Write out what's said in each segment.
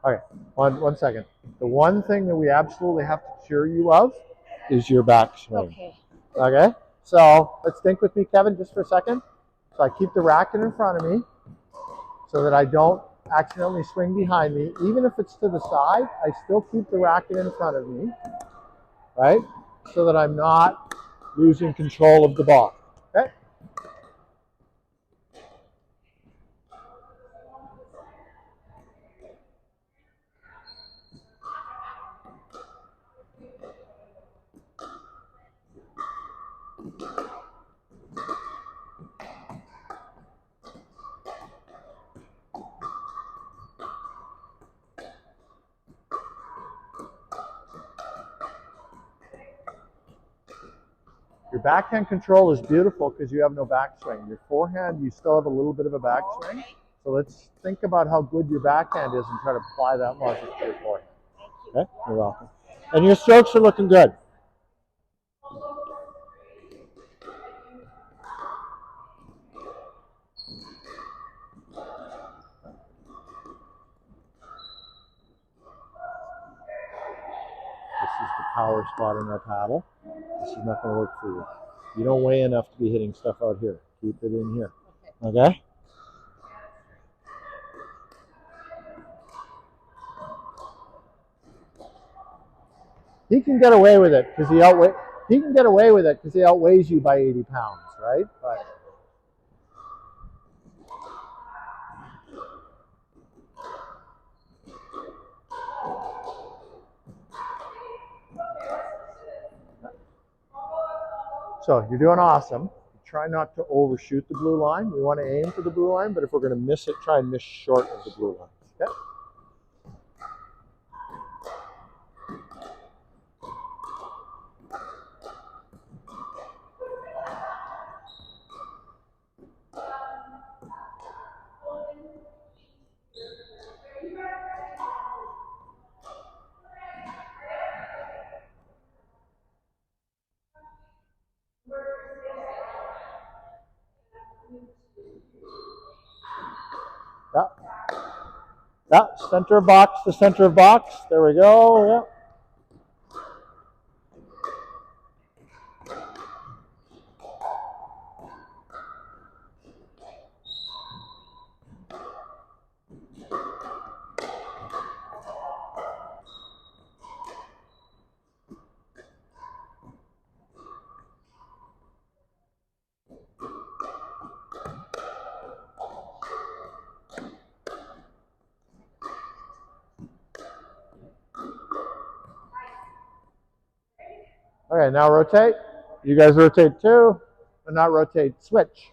Okay, one second. The one thing that we absolutely have to cure you of is your backswing. Okay. Okay? So let's think with me, Kevin, just for a second. So I keep the racket in front of me so that I don't accidentally swing behind me. Even if it's to the side, I still keep the racket in front of me, right? So that I'm not losing control of the ball. Okay? Your backhand control is beautiful because you have no backswing. Your forehand, you still have a little bit of a backswing. So let's think about how good your backhand is and try to apply that logic to your forehand. Okay, you're welcome. And your strokes are looking good. This is the power spot in our paddle. This is not going to work for you. You don't weigh enough to be hitting stuff out here. Keep it in here. Okay? He can get away with it because he can get away with it because he outweighs you by 80 pounds, right? But so you're doing awesome. Try not to overshoot the blue line. We want to aim for the blue line, but if we're going to miss it, try and miss short of the blue line. Okay? Yeah. Yeah, center of box, the center of box. There we go. Yeah. Okay, now rotate. You guys rotate too, but not rotate. Switch.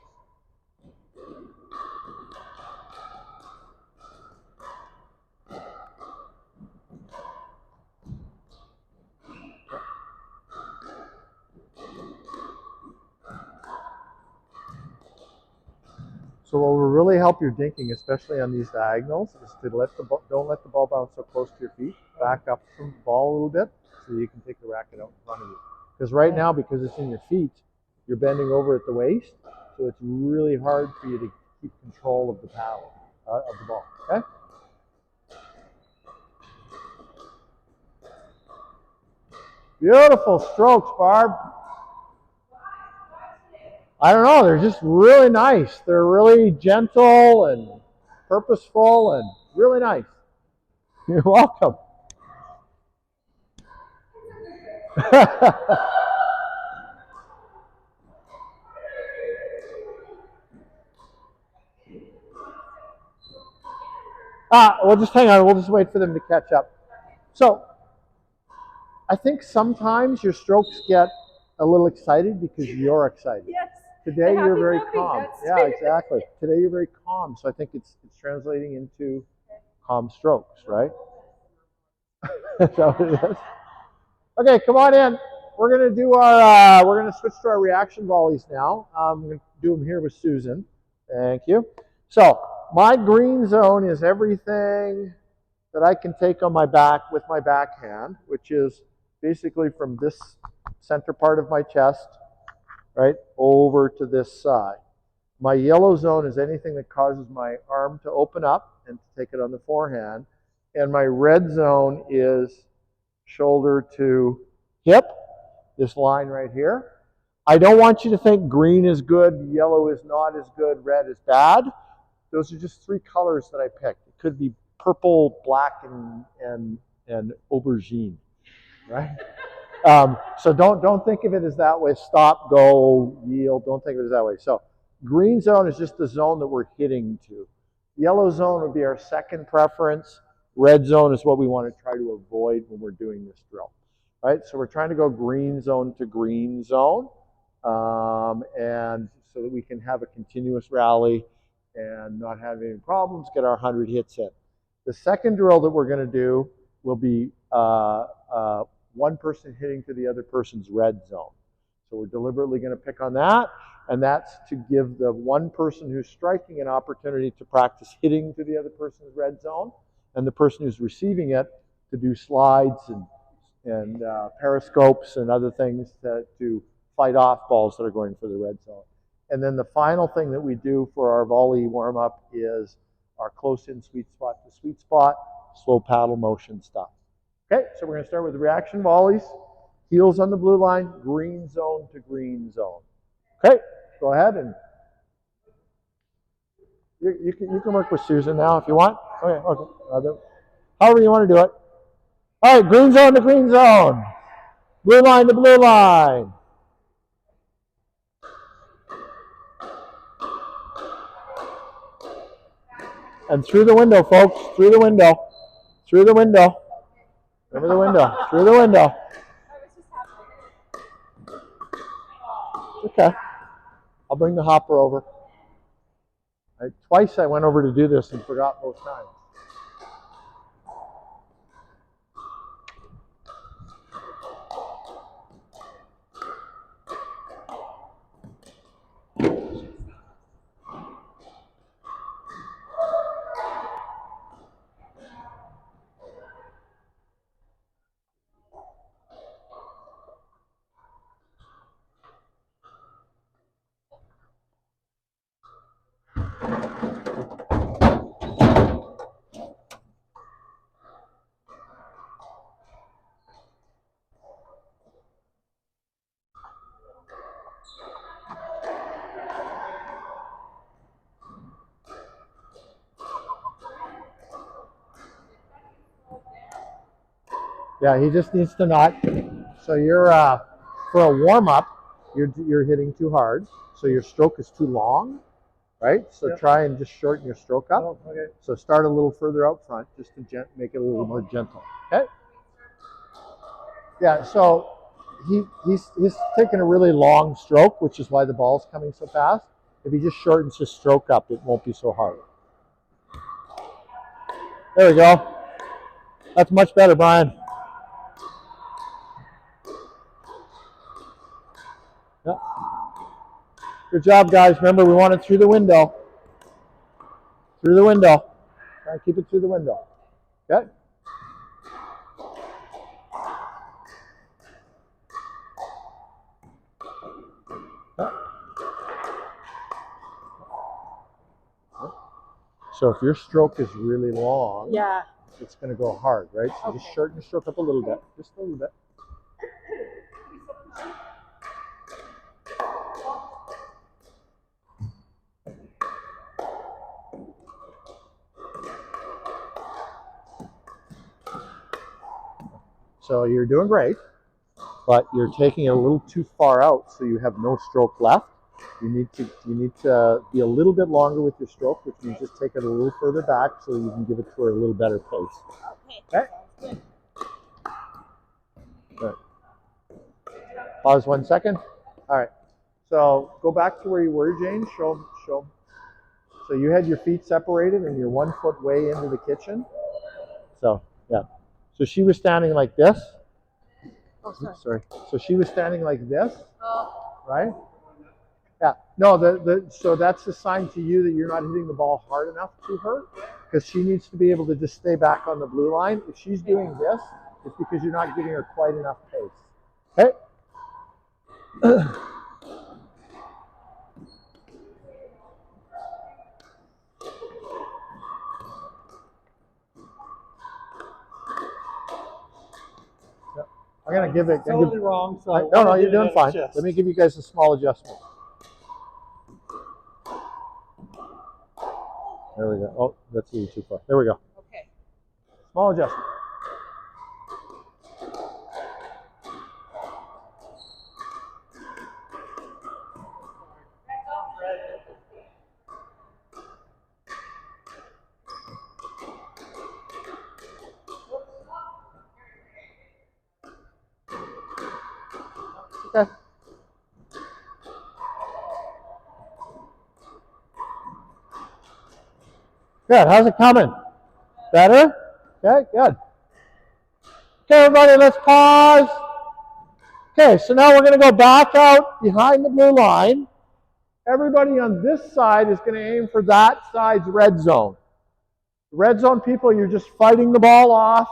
So what will really help your dinking, especially on these diagonals, is to don't let the ball bounce so close to your feet. Back up from the ball a little bit so you can take the racket out in front of you. Because right now, because it's in your feet, you're bending over at the waist, so it's really hard for you to keep control of the paddle, of the ball. Okay? Beautiful strokes, Barb. I don't know, they're just really nice. They're really gentle and purposeful and really nice. You're welcome. We'll just hang on. We'll just wait for them to catch up. So I think sometimes your strokes get a little excited because you're excited. Yes. Today you're very puppy, calm. Yeah, exactly. Today you're very calm. So I think it's translating into calm strokes, right? Is that what it is? Okay, come on in. We're gonna do our. We're gonna switch to our reaction volleys now. I'm gonna do them here with Susan. Thank you. So my green zone is everything that I can take on my back with my backhand, which is basically from this center part of my chest, right, over to this side. My yellow zone is anything that causes my arm to open up and to take it on the forehand. and my red zone is shoulder to hip, this line right here. I don't want you to think green is good, yellow is not as good, red is bad. Those are just three colors that I picked. It could be purple, black, and aubergine, right? So don't think of it as that way. Stop, go, yield. Don't think of it as that way. So green zone is just the zone that we're hitting to. Yellow zone would be our second preference. Red zone is what we want to try to avoid when we're doing this drill, right? So we're trying to go green zone to green zone, and so that we can have a continuous rally and not have any problems, get our 100 hits in. The second drill that we're going to do will be one person hitting to the other person's red zone. So we're deliberately going to pick on that, and that's to give the one person who's striking an opportunity to practice hitting to the other person's red zone, and the person who's receiving it to do slides and periscopes and other things to fight off balls that are going for the red zone. And then the final thing that we do for our volley warm-up is our close-in sweet spot to sweet spot, slow paddle motion stuff. Okay, so we're going to start with the reaction volleys. Heels on the blue line, green zone to green zone. Okay, go ahead and you can work with Susan now if you want. Okay. However you want to do it. All right, green zone to green zone. Blue line to blue line. And through the window, folks. Through the window. Through the window. Over the window. Through the window. Okay. I'll bring the hopper over. Twice I went over to do this and forgot both times. Yeah, he just needs to not. So you're for a warm up, you're hitting too hard. So your stroke is too long, right? So yep. Try and just shorten your stroke up. Oh, okay. So start a little further out front, just to make it a little more gentle. Okay. Yeah. So he's taking a really long stroke, which is why the ball's coming so fast. If he just shortens his stroke up, it won't be so hard. There we go. That's much better, Brian. Yeah. Good job, guys. Remember, we want it through the window. Through the window. Try and keep it through the window. Okay? So if your stroke is really long, yeah, it's going to go hard, right? So okay. Just shorten your stroke up a little bit. Just a little bit. So you're doing great, but you're taking it a little too far out, so you have no stroke left. You need to be a little bit longer with your stroke, which means just take it a little further back so you can give it to her a little better pace. Okay. Good. Good. Pause 1 second. All right. So go back to where you were, Jane. Show. So you had your feet separated and you're 1 foot way into the kitchen. So yeah. So she was standing like this. Oh, sorry. So she was standing like this, right? Yeah. No, so that's a sign to you that you're not hitting the ball hard enough to her, because she needs to be able to just stay back on the blue line. If she's doing this, it's because you're not giving her quite enough pace. Okay? I'm going to give it. Totally wrong. So no, you're doing fine. Let me give you guys a small adjustment. There we go. Oh, that's a little too far. There we go. Okay. Small adjustment. Okay. Good. How's it coming? Better? Okay, good. Okay, everybody, let's pause. Okay, so now we're going to go back out behind the blue line. Everybody on this side is going to aim for that side's red zone. Red zone people, you're just fighting the ball off.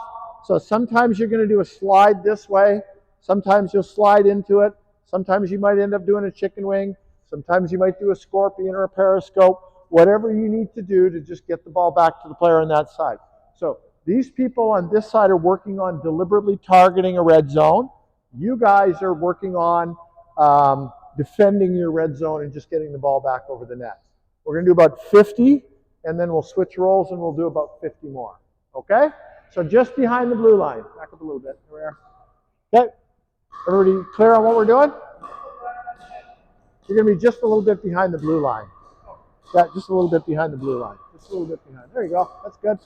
So sometimes you're going to do a slide this way. Sometimes you'll slide into it. Sometimes you might end up doing a chicken wing. Sometimes you might do a scorpion or a periscope. Whatever you need to do to just get the ball back to the player on that side. So these people on this side are working on deliberately targeting a red zone. You guys are working on defending your red zone and just getting the ball back over the net. We're going to do about 50, and then we'll switch roles and we'll do about 50 more. Okay? So just behind the blue line. Back up a little bit. Here we are. Okay? Everybody clear on what we're doing? You're going to be just a little bit behind the blue line. Yeah, just a little bit behind the blue line. Just a little bit behind. There you go. That's good.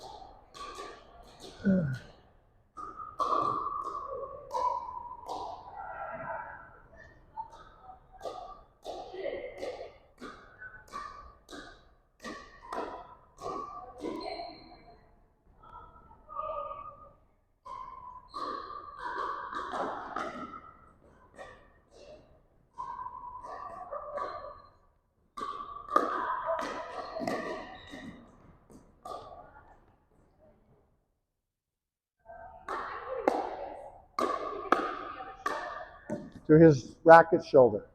To his racket shoulder.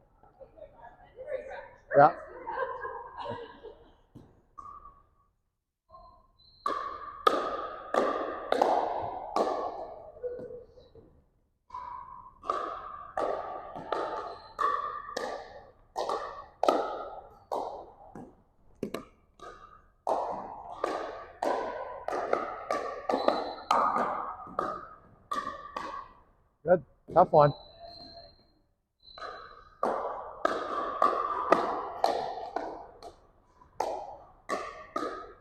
Yeah. Good. Tough one.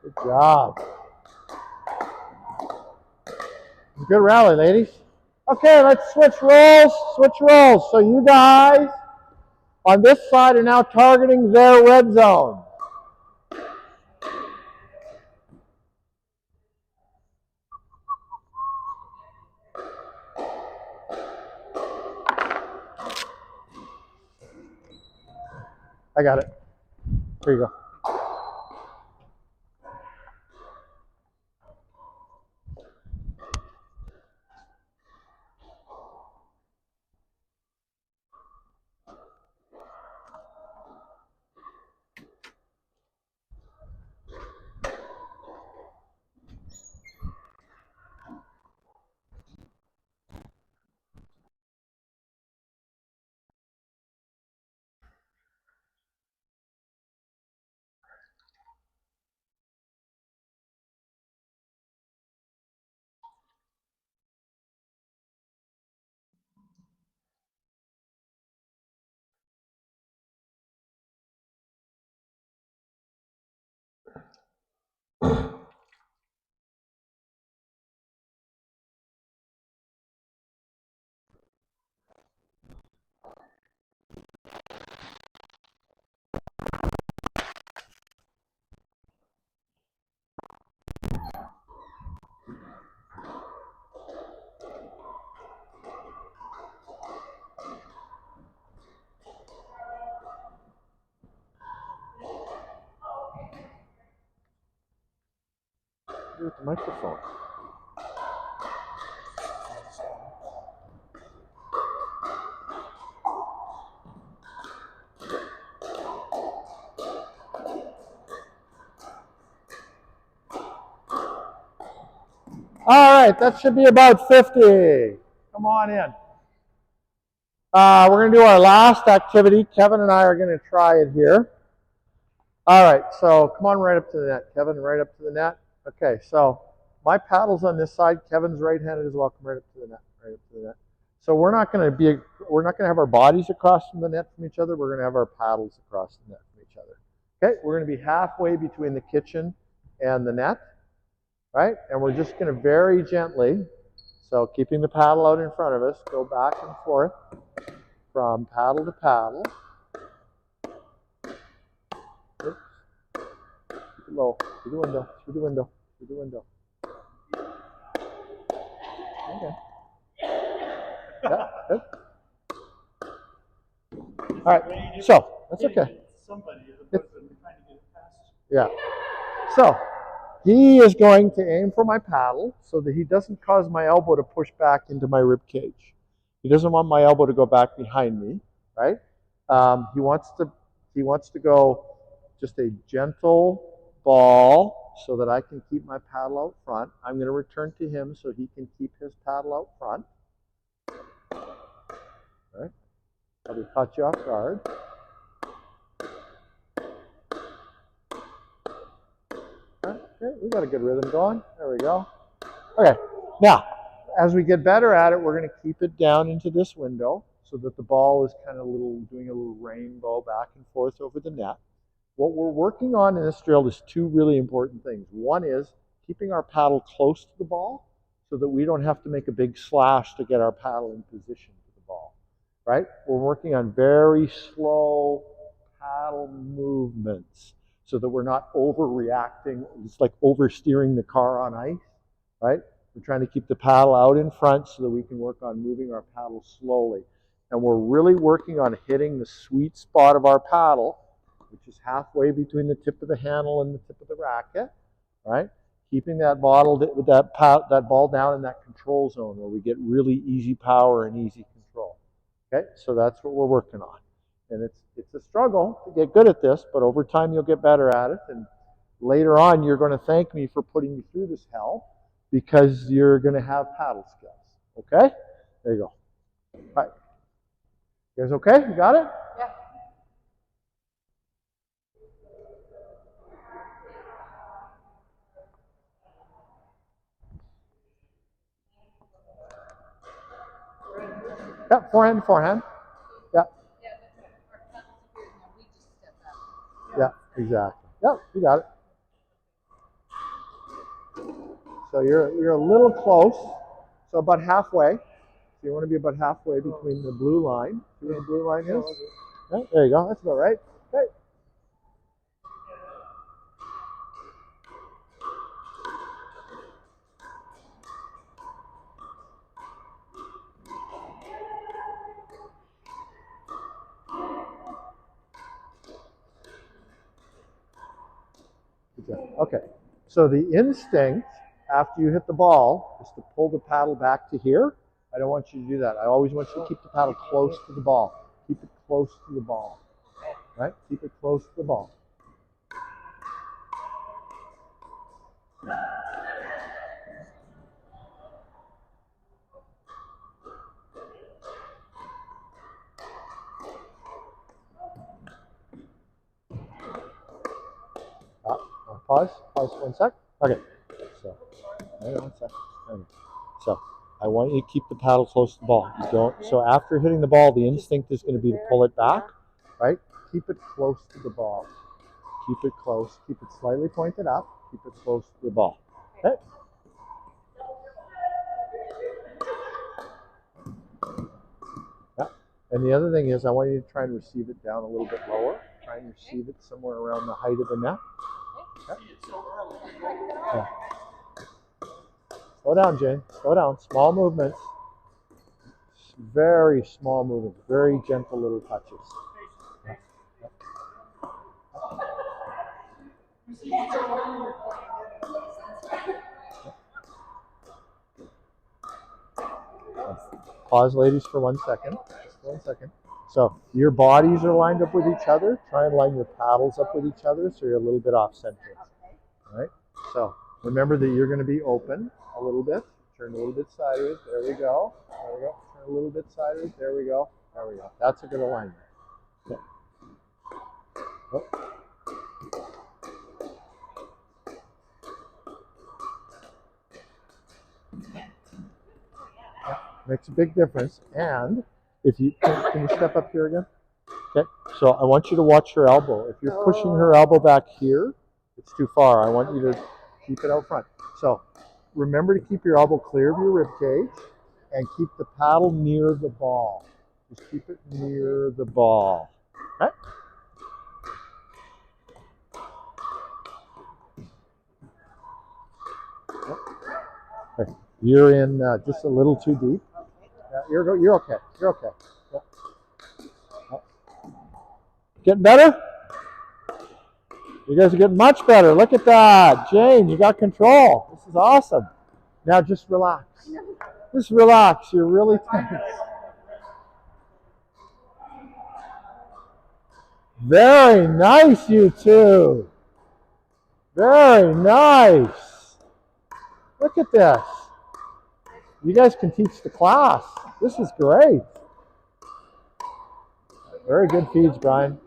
Good job. Good rally, ladies. Okay, let's switch roles. Switch roles. So you guys on this side are now targeting their red zone. I got it. Here you go. Do with the microphone. All right, that should be about 50. Come on in. We're going to do our last activity. Kevin and I are going to try it here. All right, so come on right up to the net. Kevin, right up to the net. Okay, so my paddle's on this side. Kevin's right-handed as well. Come right up to the net. Right up to the net. So we're not going to have our bodies across from the net from each other. We're going to have our paddles across the net from each other. Okay, we're going to be halfway between the kitchen and the net, right? And we're just going to very gently, so keeping the paddle out in front of us, go back and forth from paddle to paddle. Oops. Keep it low. Through the window. Through the window. Through the window. Okay. Yeah, good. All right. So that's okay. Yeah. So he is going to aim for my paddle so that he doesn't cause my elbow to push back into my rib cage. He doesn't want my elbow to go back behind me, right? He wants to go just a gentle ball so that I can keep my paddle out front. I'm going to return to him so he can keep his paddle out front. Right? Probably caught you off guard. Okay, we got a good rhythm going. There we go. Okay, now, as we get better at it, we're going to keep it down into this window so that the ball is kind of doing a little rainbow back and forth over the net. What we're working on in this drill is two really important things. One is keeping our paddle close to the ball so that we don't have to make a big slash to get our paddle in position to the ball, right? We're working on very slow paddle movements so that we're not overreacting. It's like oversteering the car on ice, right? We're trying to keep the paddle out in front so that we can work on moving our paddle slowly. And we're really working on hitting the sweet spot of our paddle, which is halfway between the tip of the handle and the tip of the racket, right? Keeping that ball down in that control zone where we get really easy power and easy control. Okay, so that's what we're working on. And it's a struggle to get good at this, but over time you'll get better at it. And later on, you're going to thank me for putting you through this hell because you're going to have paddle skills. Okay? There you go. All right. You guys okay? You got it? Yeah. Yeah, forehand, forehand. Yeah. Yeah, exactly. Yeah, you got it. So you're a little close. So about halfway. So you want to be about halfway between the blue line. See where the blue line is? Yeah, there you go. That's about right. Okay. Okay. So the instinct after you hit the ball is to pull the paddle back to here. I don't want you to do that. I always want you to keep the paddle close to the ball. Keep it close to the ball. Right? Keep it close to the ball. Pause. Pause 1 sec. Okay. So, hang on 1 sec. Okay. So, I want you to keep the paddle close to the ball. You don't. So after hitting the ball, the instinct is going to be to pull it back. Right? Keep it close to the ball. Keep it close. Keep it slightly pointed up. Keep it close to the ball. Okay. Yeah. And the other thing is, I want you to try and receive it down a little bit lower. Try and receive it somewhere around the height of the net. Okay. Yeah. Slow down, Jane. Slow down. Small movements. Very small movements. Very gentle little touches. Yeah. Pause, ladies, for 1 second. Just 1 second. So your bodies are lined up with each other. Try and line your paddles up with each other so you're a little bit off center. All right? So remember that you're going to be open a little bit. Turn a little bit sideways. There we go. There we go. Turn a little bit sideways. There we go. There we go. That's a good alignment. Okay. Oh. Yeah, makes a big difference. And if you can you step up here again? Okay. So I want you to watch her elbow. If you're pushing her elbow back here, it's too far. I want you to keep it out front. So remember to keep your elbow clear of your rib cage and keep the paddle near the ball. Just keep it near the ball. Okay? Okay. You're in just a little too deep. You're okay. You're okay. Yeah. Getting better? You guys are getting much better. Look at that. Jane, you got control. This is awesome. Now just relax. Just relax. You're really tense. Very nice, you two. Very nice. Look at this. You guys can teach the class. This is great. Very good feeds, Brian.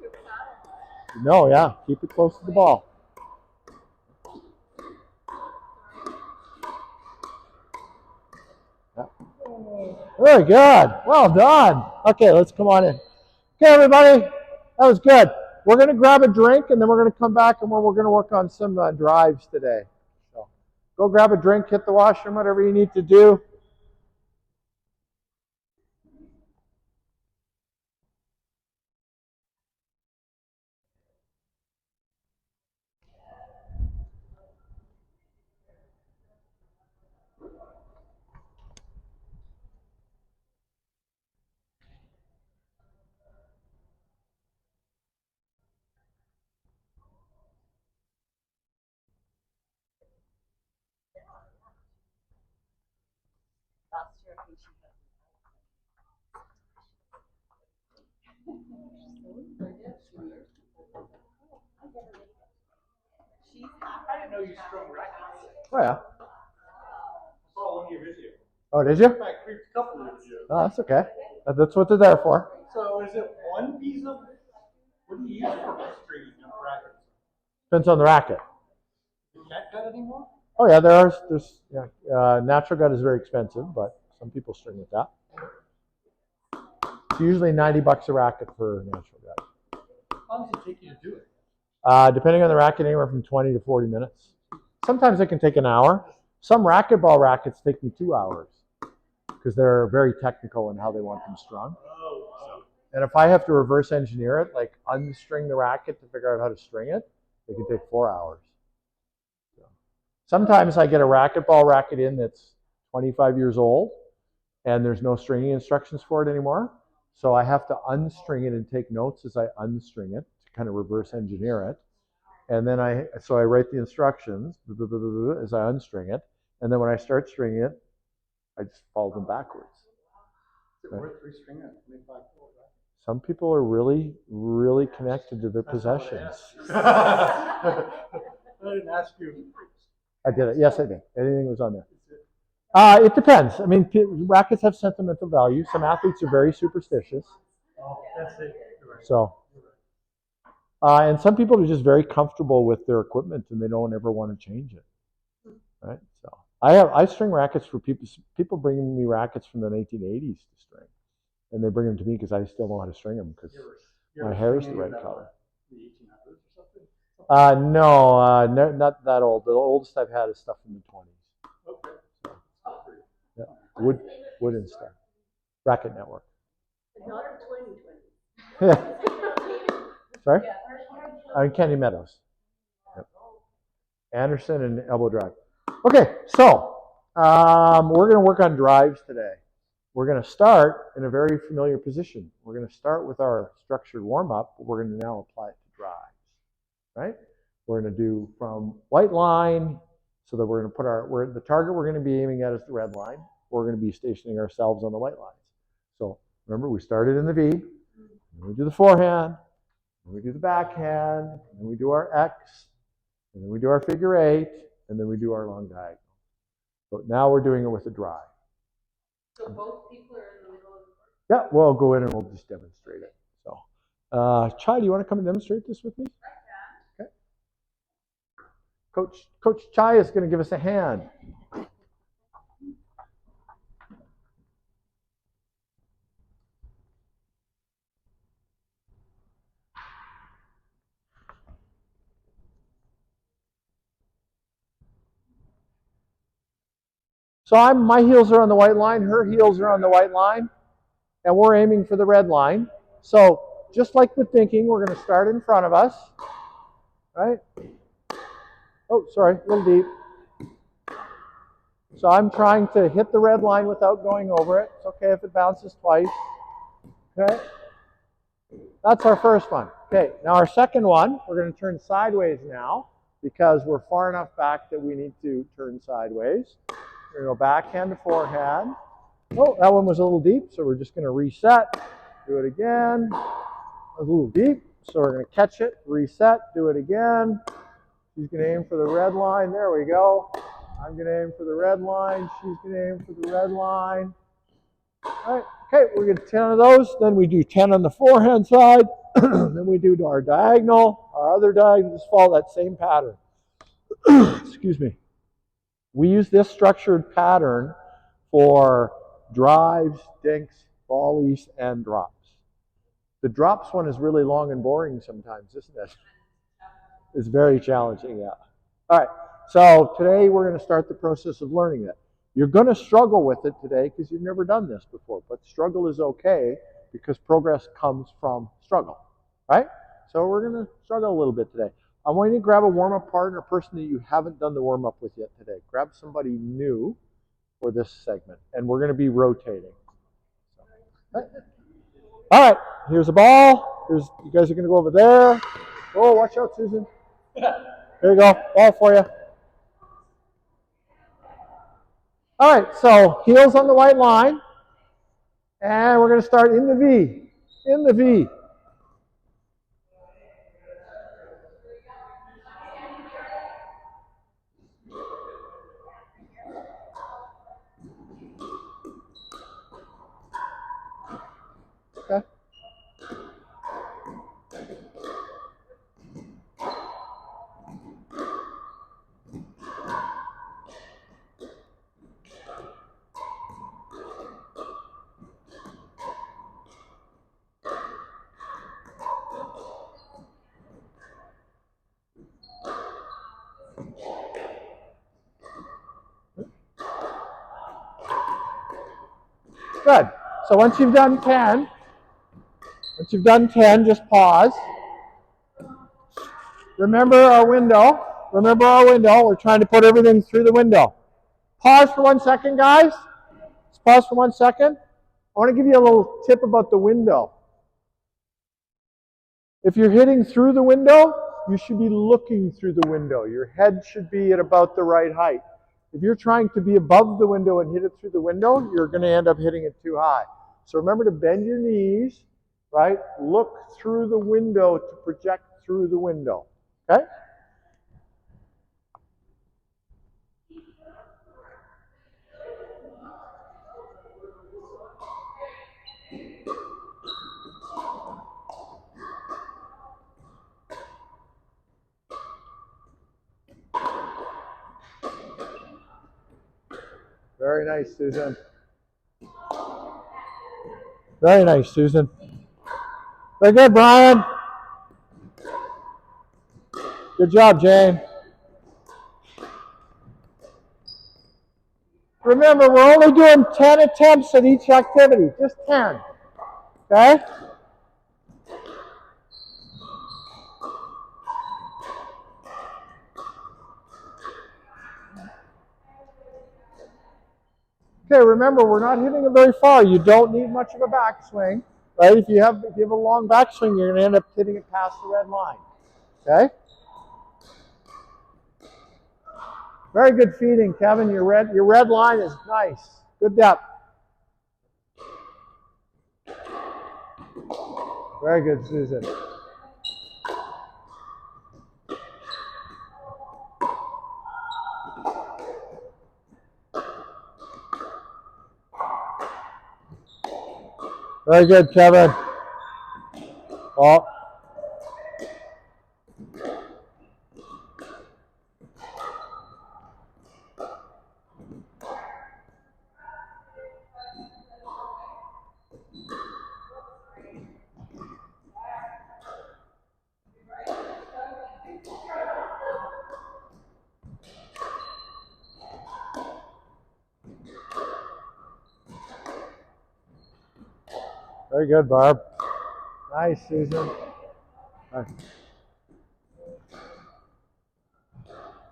No, yeah. Keep it close to the ball. Yeah. Very good. Well done. Okay, let's come on in. Okay, everybody. That was good. We're going to grab a drink, and then we're going to come back, and we're going to work on some drives today. So go grab a drink, hit the washroom, whatever you need to do. I didn't know you strung rackets. Oh, yeah. I saw one of your videos. Oh, did you? I creeped a couple of your videos. Oh, that's okay. That's what they're there for. So is it one piece of, what do you use for stringing of rackets? Depends on the racket. You can't cut anymore? Oh, yeah, there's natural gut is very expensive, but some people string with that. It's usually $90 a racket for natural gut. How long does it take you to do it? Depending on the racket, anywhere from 20 to 40 minutes. Sometimes it can take an hour. Some racquetball rackets take me 2 hours because they're very technical in how they want them strung. And if I have to reverse engineer it, like unstring the racket to figure out how to string it, it can take 4 hours. So sometimes I get a racquetball racket in that's 25 years old and there's no stringing instructions for it anymore. So I have to unstring it and take notes as I unstring it to kind of reverse engineer it. And then I write the instructions as I unstring it. And then when I start stringing it, I just follow them backwards. Is it worth restringing it? 25 Some people are really, really connected to their possessions. I didn't ask you. I did it. Yes, I did. Anything was on there. It depends. I mean, rackets have sentimental value. Some athletes are very superstitious. Oh, that's it. Right. So, and some people are just very comfortable with their equipment and they don't ever want to change it. Right. So I string rackets for people. People bringing me rackets from the 1980s to string, and they bring them to me because I still know how to string them because my hair is the right color. The 1800s or something? No, not that old. The oldest I've had is stuff from the 20s. Okay. Yeah. Wood and stuff. Racket Network. Not the 2020. Sorry? I'm in Candy Meadows. Yep. Anderson and Elbow Drive. Okay, so we're going to work on drives today. We're going to start in a very familiar position. We're going to start with our structured warm-up, but we're going to now apply it to drives. Right? We're going to do from white line, so that we're going to put the target we're going to be aiming at is the red line. We're going to be stationing ourselves on the white lines. So remember, we started in the V, then we do the forehand, then we do the backhand, then we do our X, and then we do our figure eight, and then we do our long diagonal. So now we're doing it with a drive. So both people are in the middle of the court? Yeah, we'll go in and we'll just demonstrate it. So, Chai, do you want to come and demonstrate this with me? Okay. Coach Chai is going to give us a hand. So my heels are on the white line, her heels are on the white line, and we're aiming for the red line. So just like with thinking, we're going to start in front of us, right? Oh, sorry, a little deep. So I'm trying to hit the red line without going over it. It's okay if it bounces twice. Okay? That's our first one. Okay, now our second one, we're going to turn sideways now because we're far enough back that we need to turn sideways. We're going to go backhand to forehand. Oh, that one was a little deep, so we're just going to reset. Do it again. A little deep, so we're going to catch it, reset, do it again. She's going to aim for the red line. There we go. I'm going to aim for the red line. She's going to aim for the red line. All right. Okay, we're going to 10 of those. Then we do 10 on the forehand side. Then we do our diagonal, our other diagonal. Just follow that same pattern. Excuse me. We use this structured pattern for drives, dinks, volleys, and drops. The drops one is really long and boring sometimes, isn't it? It's very challenging, yeah. All right, so today we're going to start the process of learning it. You're going to struggle with it today because you've never done this before, but struggle is okay because progress comes from struggle, right? So we're going to struggle a little bit today. I want you to grab a warm-up partner, a person that you haven't done the warm-up with yet today. Grab somebody new for this segment, and we're going to be rotating. All right, here's a ball. You guys are going to go over there. Oh, watch out, Susan. There you go, ball for you. All right, so heels on the white line, and we're going to start in the V. In the V. Okay. Good. So once you've done 10, just pause. Remember our window. Remember our window. We're trying to put everything through the window. Pause for 1 second, guys. Let's pause for 1 second. I want to give you a little tip about the window. If you're hitting through the window, you should be looking through the window. Your head should be at about the right height. If you're trying to be above the window and hit it through the window, you're going to end up hitting it too high. So remember to bend your knees, right? Look through the window to project through the window. Okay? Very nice, Susan. Very nice, Susan. Very good, Brian. Good job, Jane. Remember, we're only doing 10 attempts at each activity, just 10. Okay? Okay, remember, we're not hitting it very far. You don't need much of a backswing, right? If you have a long backswing, you're going to end up hitting it past the red line. Okay? Very good feeding, Kevin. Your red line is nice. Good depth. Very good, Susan. Very good, Kevin. Oh. Very good, Barb. Nice, Susan. Nice.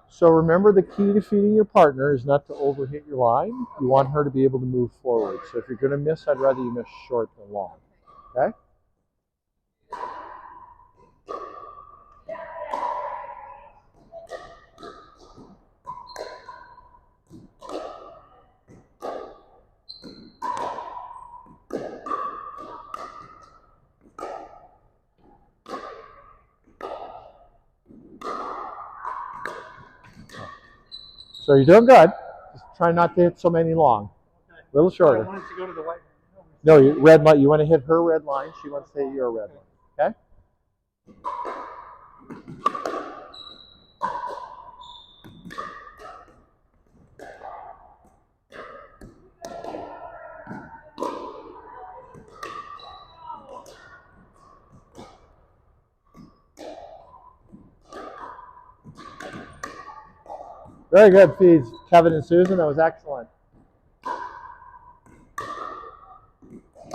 So remember, the key to feeding your partner is not to overhit your line. You want her to be able to move forward. So if you're going to miss, I'd rather you miss short than long. Okay? So you're doing good. Just try not to hit so many long. A little shorter. I wanted to go to the white. No, red line. You want to hit her red line. She wants to hit your red line. Okay? Very good feeds, Kevin and Susan. That was excellent.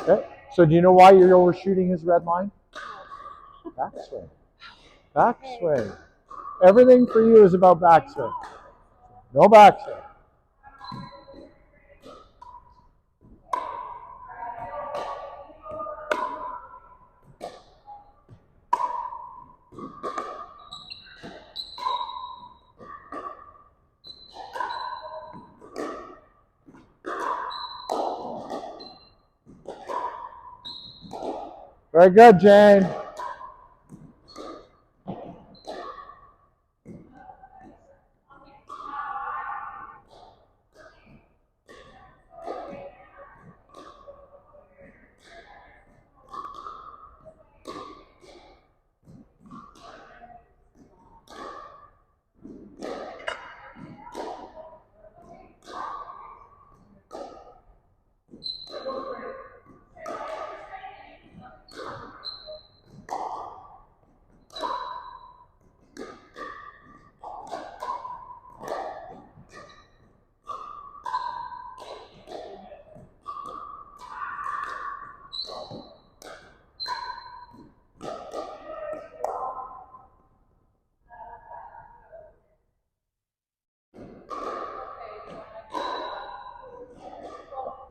Okay. So do you know why you're overshooting his red line? Backswing. Backswing. Everything for you is about backswing. No backswing. Very good, Jane.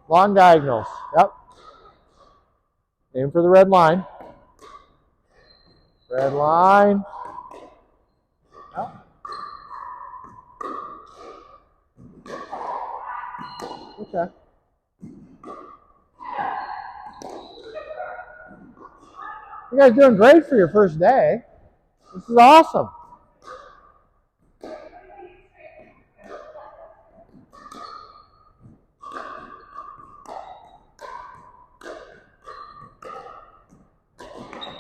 Long diagonals. Yep. Aim for the red line. Red line. Yep. Okay. You guys are doing great for your first day. This is awesome.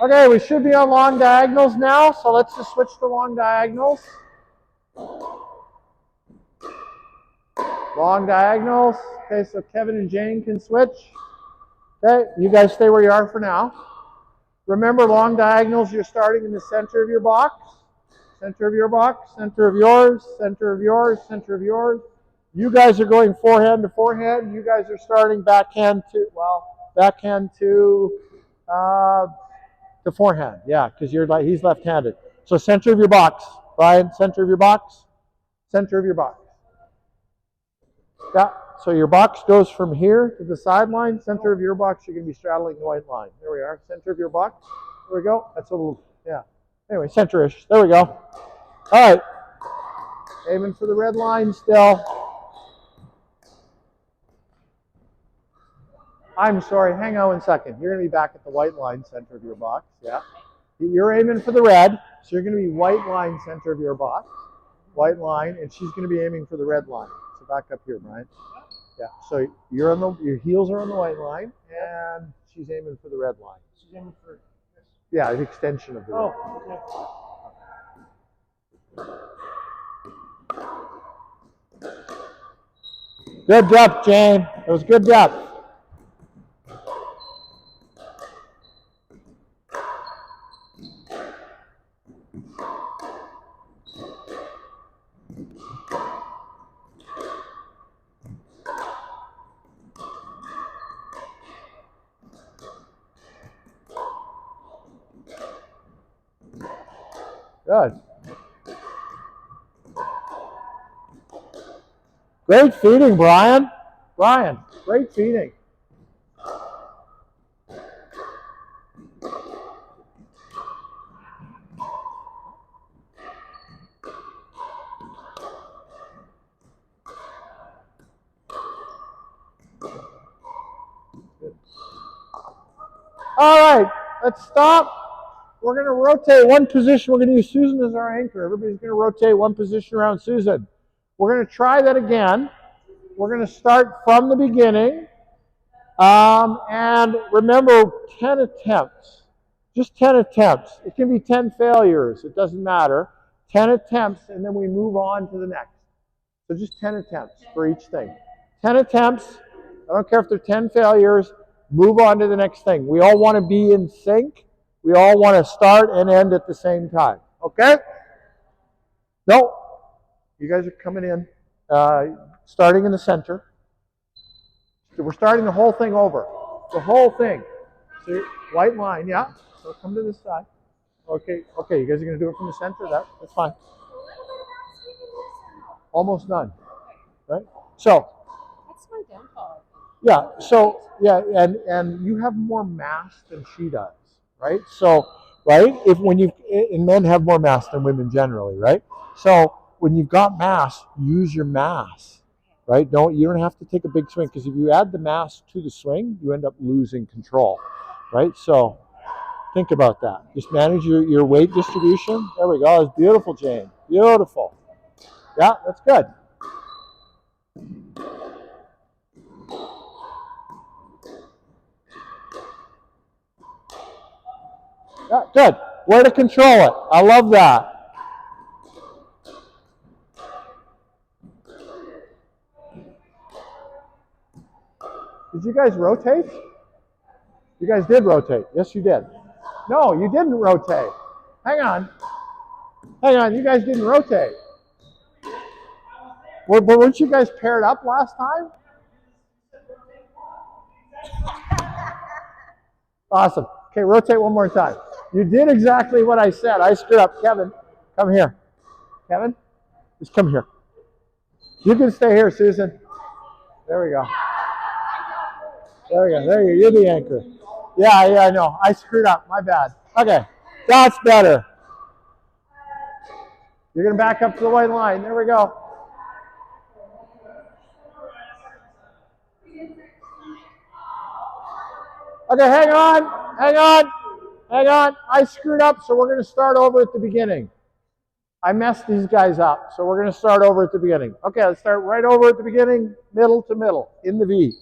Okay, we should be on long diagonals now, so let's just switch to long diagonals. Long diagonals. Okay, so Kevin and Jane can switch. Okay, you guys stay where you are for now. Remember, long diagonals, you're starting in the center of your box. Center of your box, center of yours, center of yours, center of yours. You guys are going forehand to forehand. You guys are starting backhand to, backhand to forehand. Yeah, because he's left-handed. So center of your box, Brian, center of your box, center of your box. Yeah, so your box goes from here to the sideline. Center of your box, you're going to be straddling the white line. There we are, center of your box. There we go. That's a little, yeah. Anyway, center-ish. There we go. All right. Aiming for the red line still. I'm sorry, hang on 1 second. You're going to be back at the white line, center of your box. Yeah. You're aiming for the red, so you're going to be white line, center of your box. White line, and she's going to be aiming for the red line. So back up here, Brian. Yeah, so you're on your heels are on the white line, and she's aiming for the red line. She's aiming for this. Yeah, an extension of the red line. Oh, okay. Good depth, Jane. It was good depth. Good. Great feeding, Brian. Brian, great feeding. All right, let's stop. We're going to rotate one position. We're going to use Susan as our anchor. Everybody's going to rotate one position around Susan. We're going to try that again. We're going to start from the beginning. And remember, 10 attempts. Just 10 attempts. It can be 10 failures. It doesn't matter. 10 attempts, and then we move on to the next. So just 10 attempts for each thing. 10 attempts. I don't care if they're 10 failures. Move on to the next thing. We all want to be in sync. We all want to start and end at the same time. Okay? No. You guys are coming in. Starting in the center. So we're starting the whole thing over. The whole thing. So white line, yeah. So come to this side. Okay, okay, you guys are going to do it from the center? That's fine. Almost none. Right? So. That's my downfall. Yeah, so, yeah, and you have more mass than she does, right? So, right, and men have more mass than women generally, right? So, when you've got mass, use your mass, right? You don't have to take a big swing, because if you add the mass to the swing, you end up losing control, right? So, think about that. Just manage your weight distribution. There we go. It's beautiful, Jane. Beautiful. Yeah, that's good. Yeah, good. Where to control it. I love that. Did you guys rotate? You guys did rotate. Yes, you did. No, you didn't rotate. Hang on. Hang on. You guys didn't rotate. But weren't you guys paired up last time? Awesome. Okay, rotate one more time. You did exactly what I said. I screwed up. Kevin, come here. Kevin, just come here. You can stay here, Susan. There we go. There we go. There you go. You're the anchor. Yeah, I know. I screwed up. My bad. Okay, that's better. You're going to back up to the white line. There we go. Okay, hang on. Hang on. Hang on. I screwed up, so we're going to start over at the beginning. I messed these guys up, so we're going to start over at the beginning. Okay, let's start right over at the beginning, middle to middle, in the V.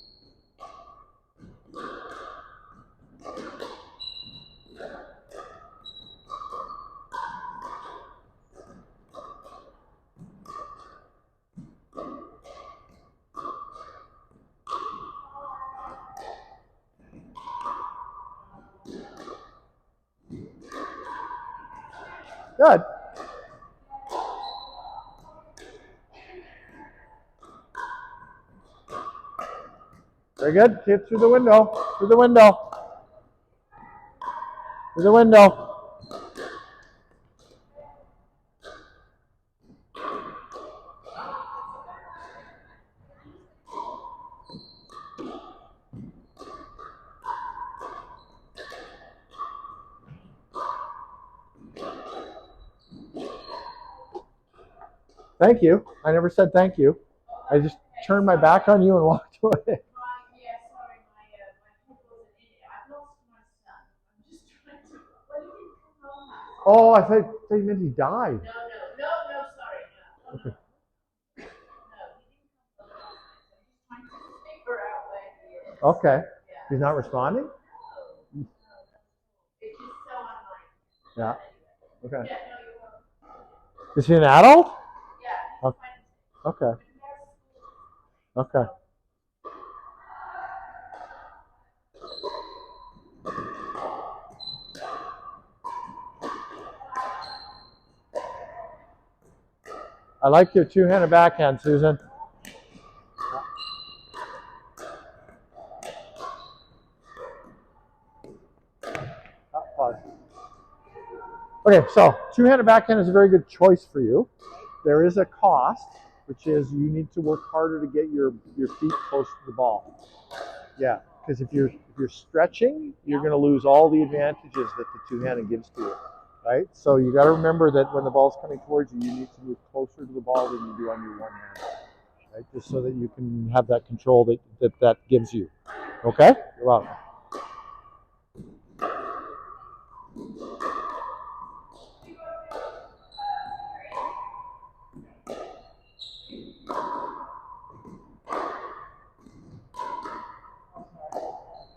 Good. Very good. See it through the window. Through the window. Through the window. Thank you. I never said thank you. I just turned my back on you and walked away. Oh, I thought you meant he died. No, sorry. No. Okay. No, he didn't come. I'm just trying to figure out where he is. Okay. Yeah. He's not responding? Yeah. Okay. Is he an adult? Yeah. Okay. Okay. I like your two-handed backhand, Susan. Pause. Okay, so two-handed backhand is a very good choice for you. There is a cost, which is you need to work harder to get your feet close to the ball. Yeah, because if you're stretching, you're going to lose all the advantages that the two-handed gives to you, right? So you got to remember that when the ball's coming towards you, you need to move closer to the ball than you do on your one hand, right? Just so that you can have that control that gives you. Okay? You're welcome.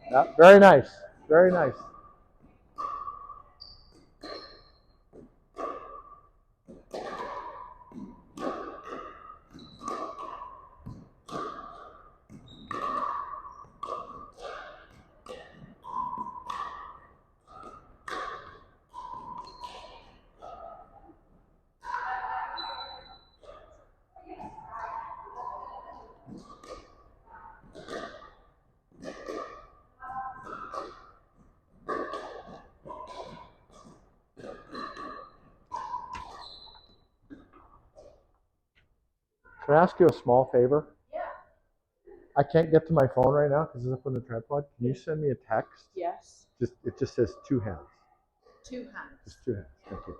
Yeah, very nice. Very nice. Can I ask you a small favor? Yeah. I can't get to my phone right now because it's up on the tripod. Can you send me a text? Yes. It just says two hands. Two hands. Just two hands. Thank you.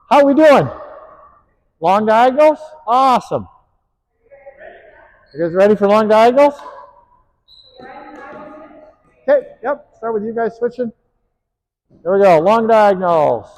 How are we doing? Long diagonals? Awesome. You guys ready for long diagonals? Okay, yep. Start with you guys switching. There we go. Long diagonals.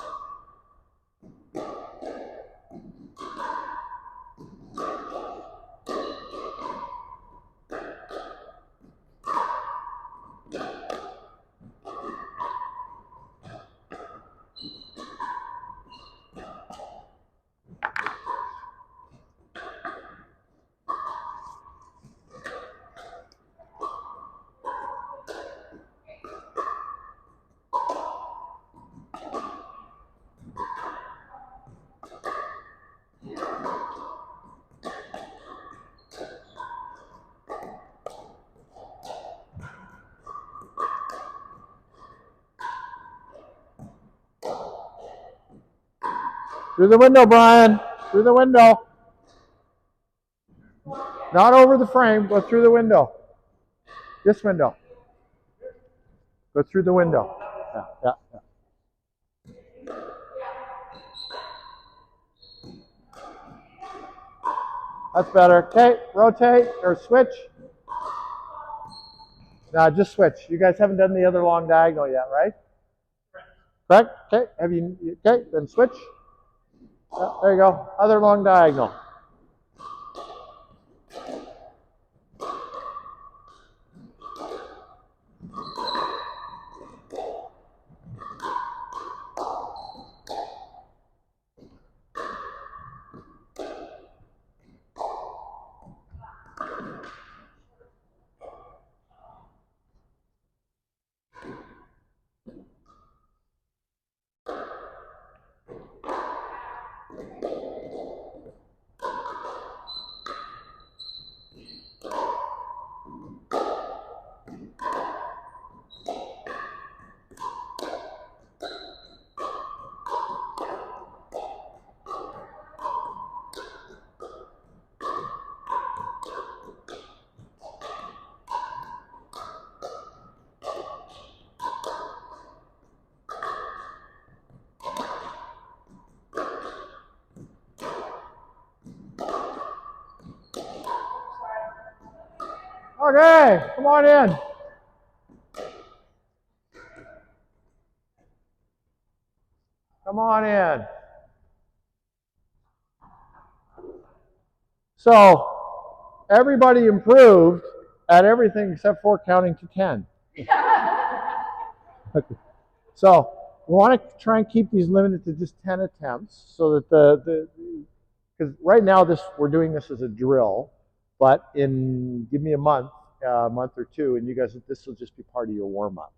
Through the window, Brian. Through the window. Not over the frame. Go through the window. This window. Go through the window. Yeah, yeah, yeah. That's better. Okay, rotate or switch. No, just switch. You guys haven't done the other long diagonal yet, right? Correct? Okay. Have you? Okay, then switch. Yeah, there you go. Other long diagonal. Okay, come on in. Come on in. So, everybody improved at everything except for counting to 10. Okay. So we want to try and keep these limited to just 10 attempts so that because right now we're doing this as a drill, but give me a month or two, and you guys, this will just be part of your warm-up,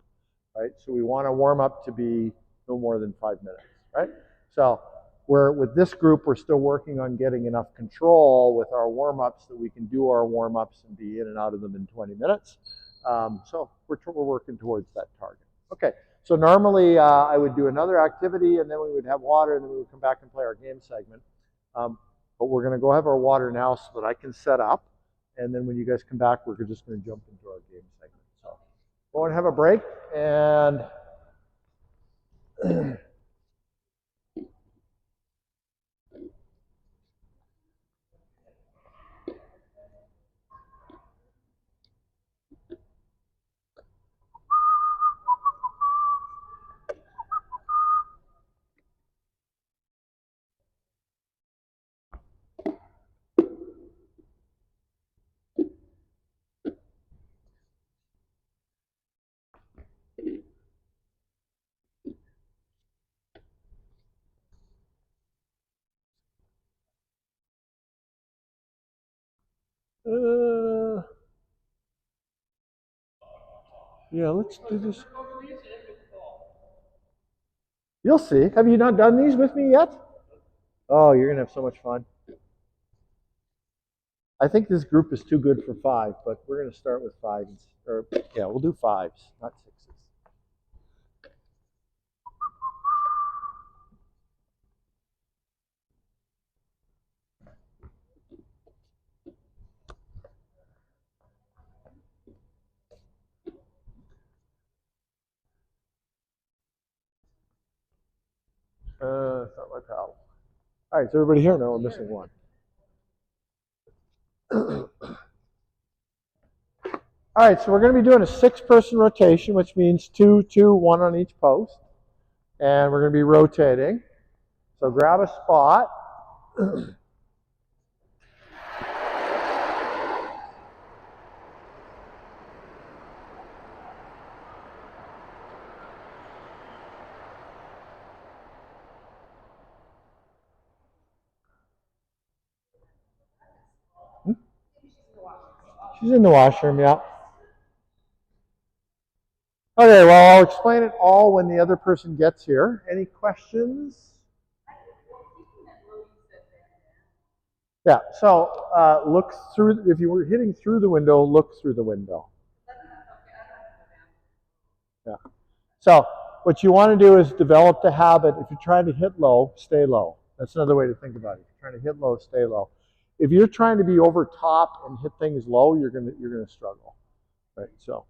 right? So we want to warm up to be no more than 5 minutes, right? So with this group, we're still working on getting enough control with our warm-ups that we can do our warm-ups and be in and out of them in 20 minutes. So we're working towards that target. Okay, so normally I would do another activity, and then we would have water, and then we would come back and play our game segment. But we're going to go have our water now so that I can set up, and then when you guys come back, we're just going to jump into our game segment. So go and have a break, and yeah, let's do this. You'll see. Have you not done these with me yet? Oh, you're going to have so much fun. I think this group is too good for 5, but we're going to start with 5. Yeah, we'll do 5s, not 6s. It's not my paddle. All right, is everybody here? No, we're missing one. All right, so we're going to be doing a 6-person rotation, which means 2, 2, 1 on each post. And we're going to be rotating. So grab a spot. She's in the washroom, yeah. Okay, well, I'll explain it all when the other person gets here. Any questions? Yeah, so look through, if you were hitting through the window, look through the window. Yeah. So what you want to do is develop the habit, if you're trying to hit low, stay low. That's another way to think about it. If you're trying to hit low, stay low. If you're trying to be over top and hit things low, you're gonna struggle. Right. So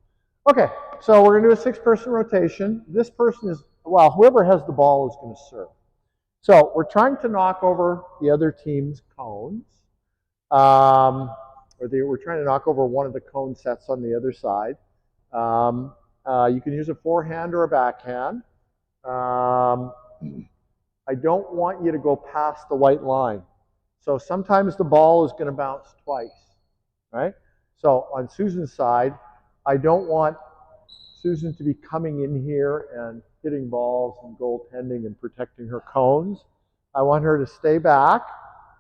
okay, so we're gonna do a 6-person rotation. This person is, well, whoever has the ball is gonna serve. So we're trying to knock over the other team's cones. We're trying to knock over one of the cone sets on the other side. You can use a forehand or a backhand. I don't want you to go past the white line. So sometimes the ball is going to bounce twice, right? So on Susan's side, I don't want Susan to be coming in here and hitting balls and goaltending and protecting her cones. I want her to stay back.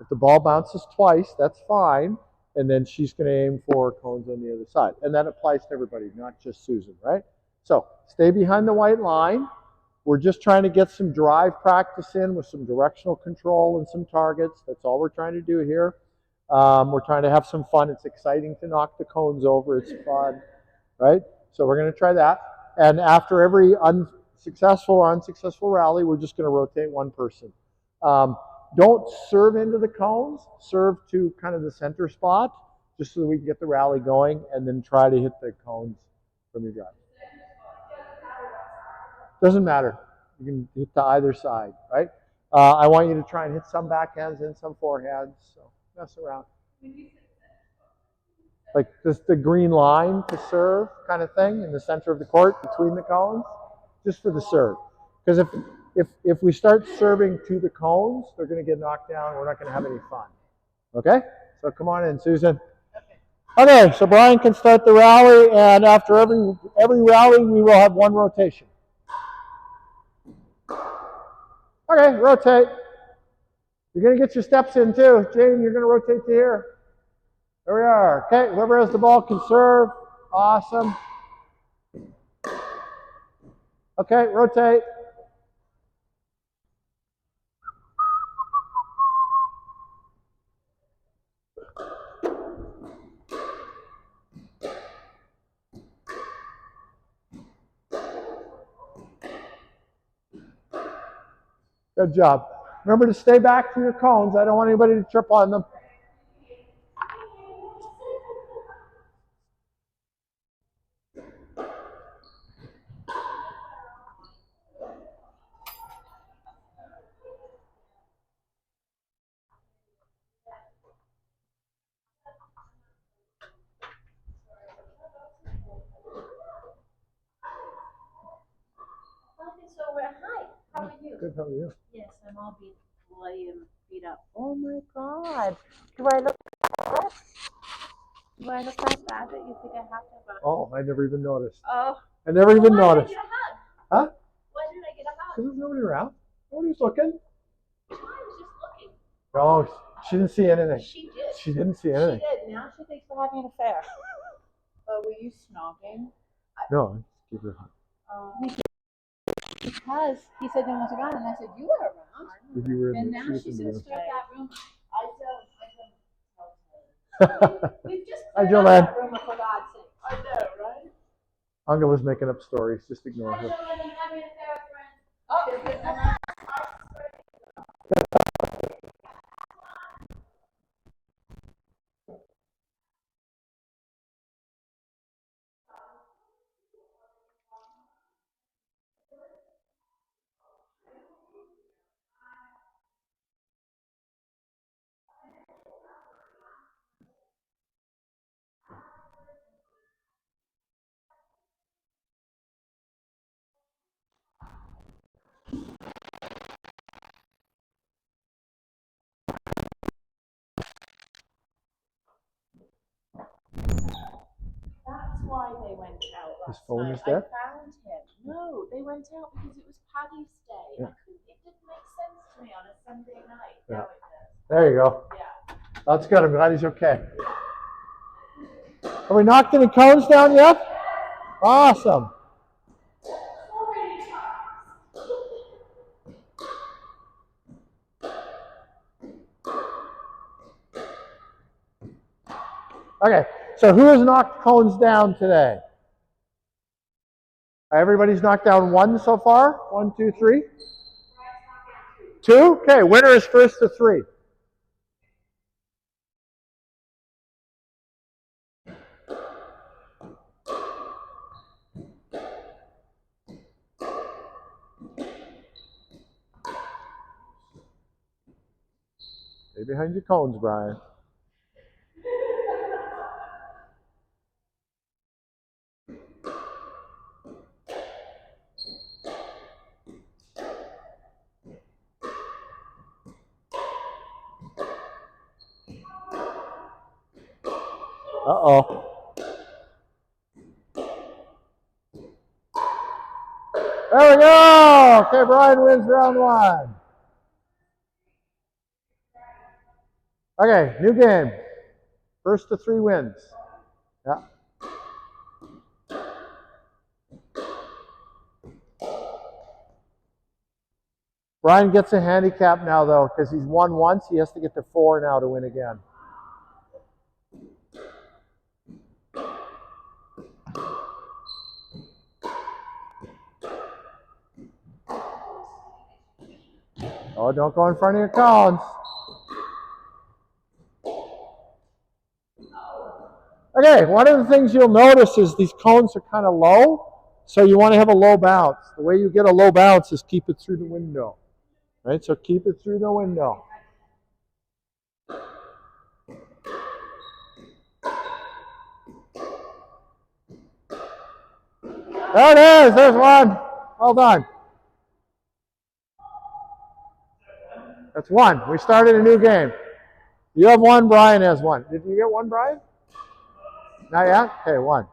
If the ball bounces twice, that's fine. And then she's going to aim for cones on the other side. And that applies to everybody, not just Susan, right? So stay behind the white line. We're just trying to get some drive practice in with some directional control and some targets. That's all we're trying to do here. We're trying to have some fun. It's exciting to knock the cones over. It's fun, right? So we're going to try that. And after every unsuccessful or unsuccessful rally, we're just going to rotate one person. Don't serve into the cones. Serve to kind of the center spot, just so that we can get the rally going, and then try to hit the cones from your drive. Doesn't matter. You can hit to either side, right? I want you to try and hit some backhands and some forehands. So mess around. Like just the green line to serve kind of thing in the center of the court between the cones, just for the serve. Because if we start serving to the cones, they're going to get knocked down. We're not going to have any fun. Okay? So come on in, Susan. Okay, so Brian can start the rally, and after every rally, we will have one rotation. Okay, rotate. You're going to get your steps in too. Jane, you're going to rotate to here. There we are. Okay, whoever has the ball can serve. Awesome. Okay, rotate. Good job. Remember to stay back from your cones. I don't want anybody to trip on them. So hi, how are you? Good, how are you? Yes, I'm all bloody and beat up. Oh my god. Do I look bad? Do I look that bad that you think I have to have a... Oh, I never even noticed. Oh. I never even noticed. Why did I get a hug? Huh? Why did I get a hug? Because there's nobody around. Nobody's looking. I was just looking. No, she didn't see anything. She did. She didn't see anything. She did. Now she thinks we're having an affair. Were you snogging? No, just give her a hug. Because he said no one's around, and I said you were around. If you were in And the, now she was she's in gonna the start that rumor. I room. we've just Hi, cleared up Jolene. that rumor for God's sake. I know, right? Angela's making up stories. Just ignore her. Oh, that's why they went out His last phone night. is there? I found him. No, they went out because it was Paddy's Day. Yeah. It didn't make sense to me on a Sunday night. Yeah. Now it does. There you go. Yeah. That's good. I'm glad he's okay. Have we knocked any cones down yet? Awesome. Okay, so who has knocked cones down today? Everybody's knocked down one so far? 1, 2, 3? 2? Okay, winner is first to 3. Stay behind your cones, Brian. Uh-oh. There we go! Okay, Brian wins round 1. Okay, new game. First to 3 wins. Yeah. Brian gets a handicap now, though, because he's won once. He has to get to 4 now to win again. Oh, don't go in front of your cones. Okay, one of the things you'll notice is these cones are kind of low, so you want to have a low bounce. The way you get a low bounce is keep it through the window. Right, so keep it through the window. There it is, there's one. Well done. That's 1. We started a new game. You have 1, Brian has 1. Did you get 1, Brian? Not yet? Okay, one.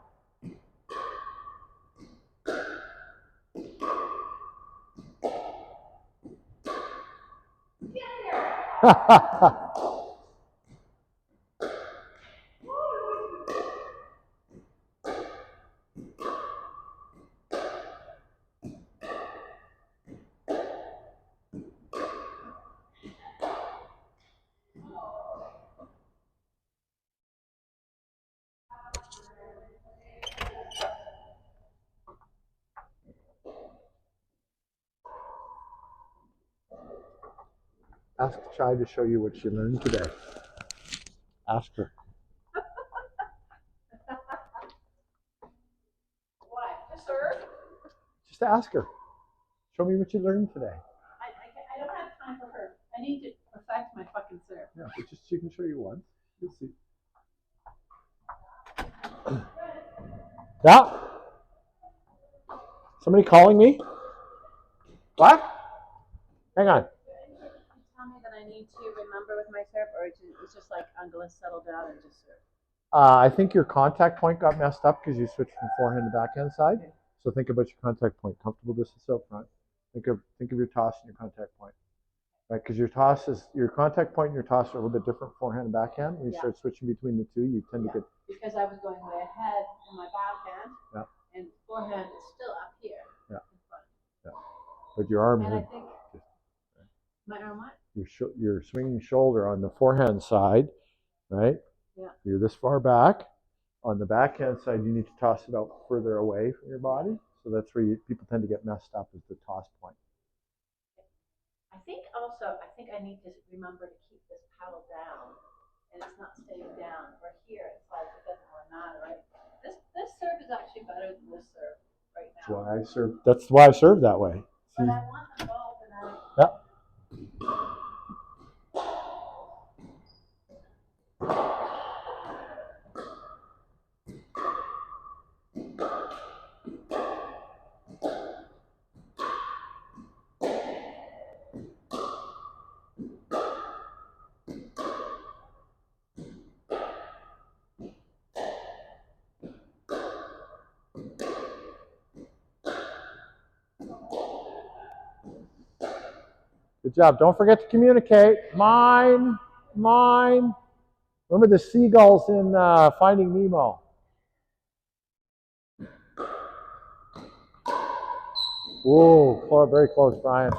Ask Chai to show you what she learned today. Ask her. What? To serve? Just ask her. Show me what you learned today. I don't have time for her. I need to perfect my fucking serve. Yeah, but just she can show you once. You'll see. Yeah. Somebody calling me? What? Hang on. You tell me that I need to remember with my serve, or it's just like I'm gonna settle down and just serve. I think your contact point got messed up because you switched from forehand to backhand side. So think about your contact point. Comfortable distance out front. Think of your toss and your contact point. Right, because your contact point and your toss are a little bit different forehand and backhand. When you start switching between the two, you tend to get. Because I was going way ahead in my backhand, and forehand is still up here in front. Yeah. But your arm. And I think my arm what? Your swinging shoulder on the forehand side, right? Yeah. You're this far back. On the backhand side, you need to toss it out further away from your body. So that's where people tend to get messed up is the toss point. I think I need to remember to keep this paddle down, and it's not staying down. Or here, it's like it doesn't really matter, right? This serve is actually better than this serve right now. That's why I serve that way. But I want them both, and I. Yeah. Good job. Don't forget to communicate. Mine. Remember the seagulls in Finding Nemo. Whoa, very close, Brian.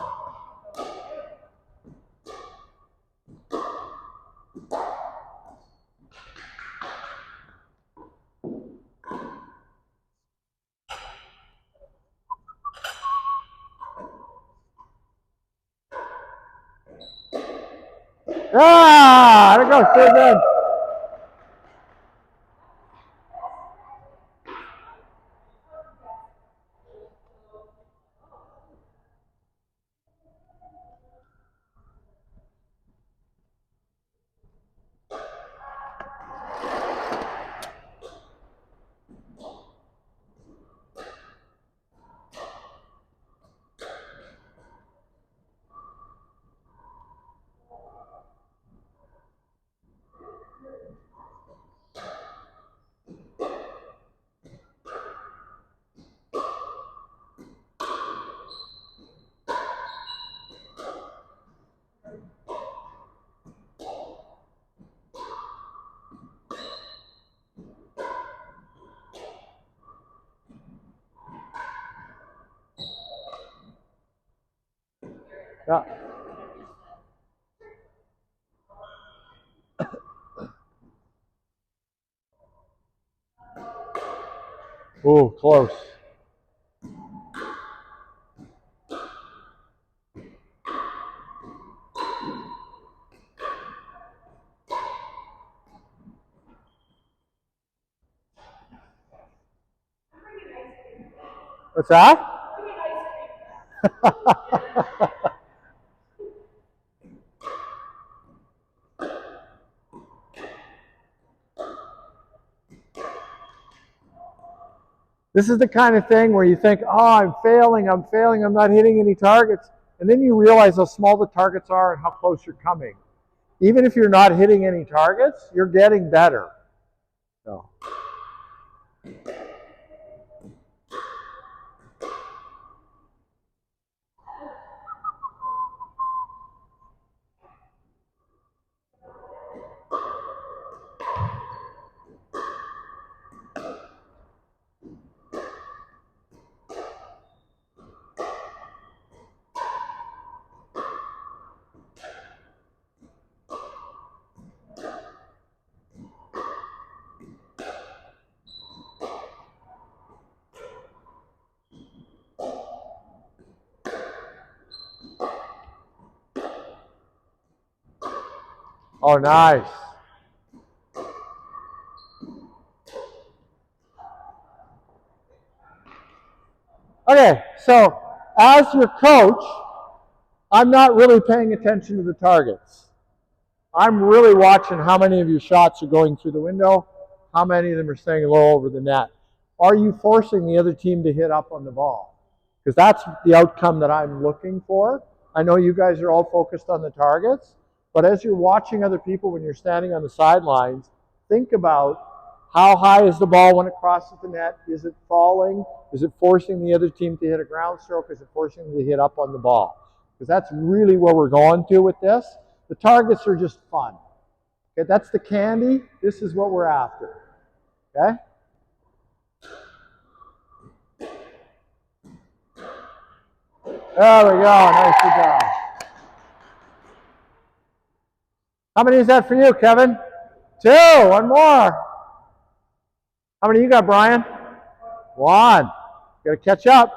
There it goes. Very good. Yeah. Ooh, close. What's that? This is the kind of thing where you think, oh, I'm failing, I'm not hitting any targets. And then you realize how small the targets are and how close you're coming. Even if you're not hitting any targets, you're getting better. So, Oh, nice. Okay, so as your coach, I'm not really paying attention to the targets. I'm really watching how many of your shots are going through the window, how many of them are staying low over the net. Are you forcing the other team to hit up on the ball? Because that's the outcome that I'm looking for. I know you guys are all focused on the targets, but as you're watching other people when you're standing on the sidelines, think about how high is the ball when it crosses the net? Is it falling? Is it forcing the other team to hit a ground stroke? Is it forcing them to hit up on the ball? Because that's really where we're going to with this. The targets are just fun. Okay, that's the candy. This is what we're after. Okay? There we go. Nice job. How many is that for you, Kevin? 2. One more. How many you got, Brian? 1. Got to catch up.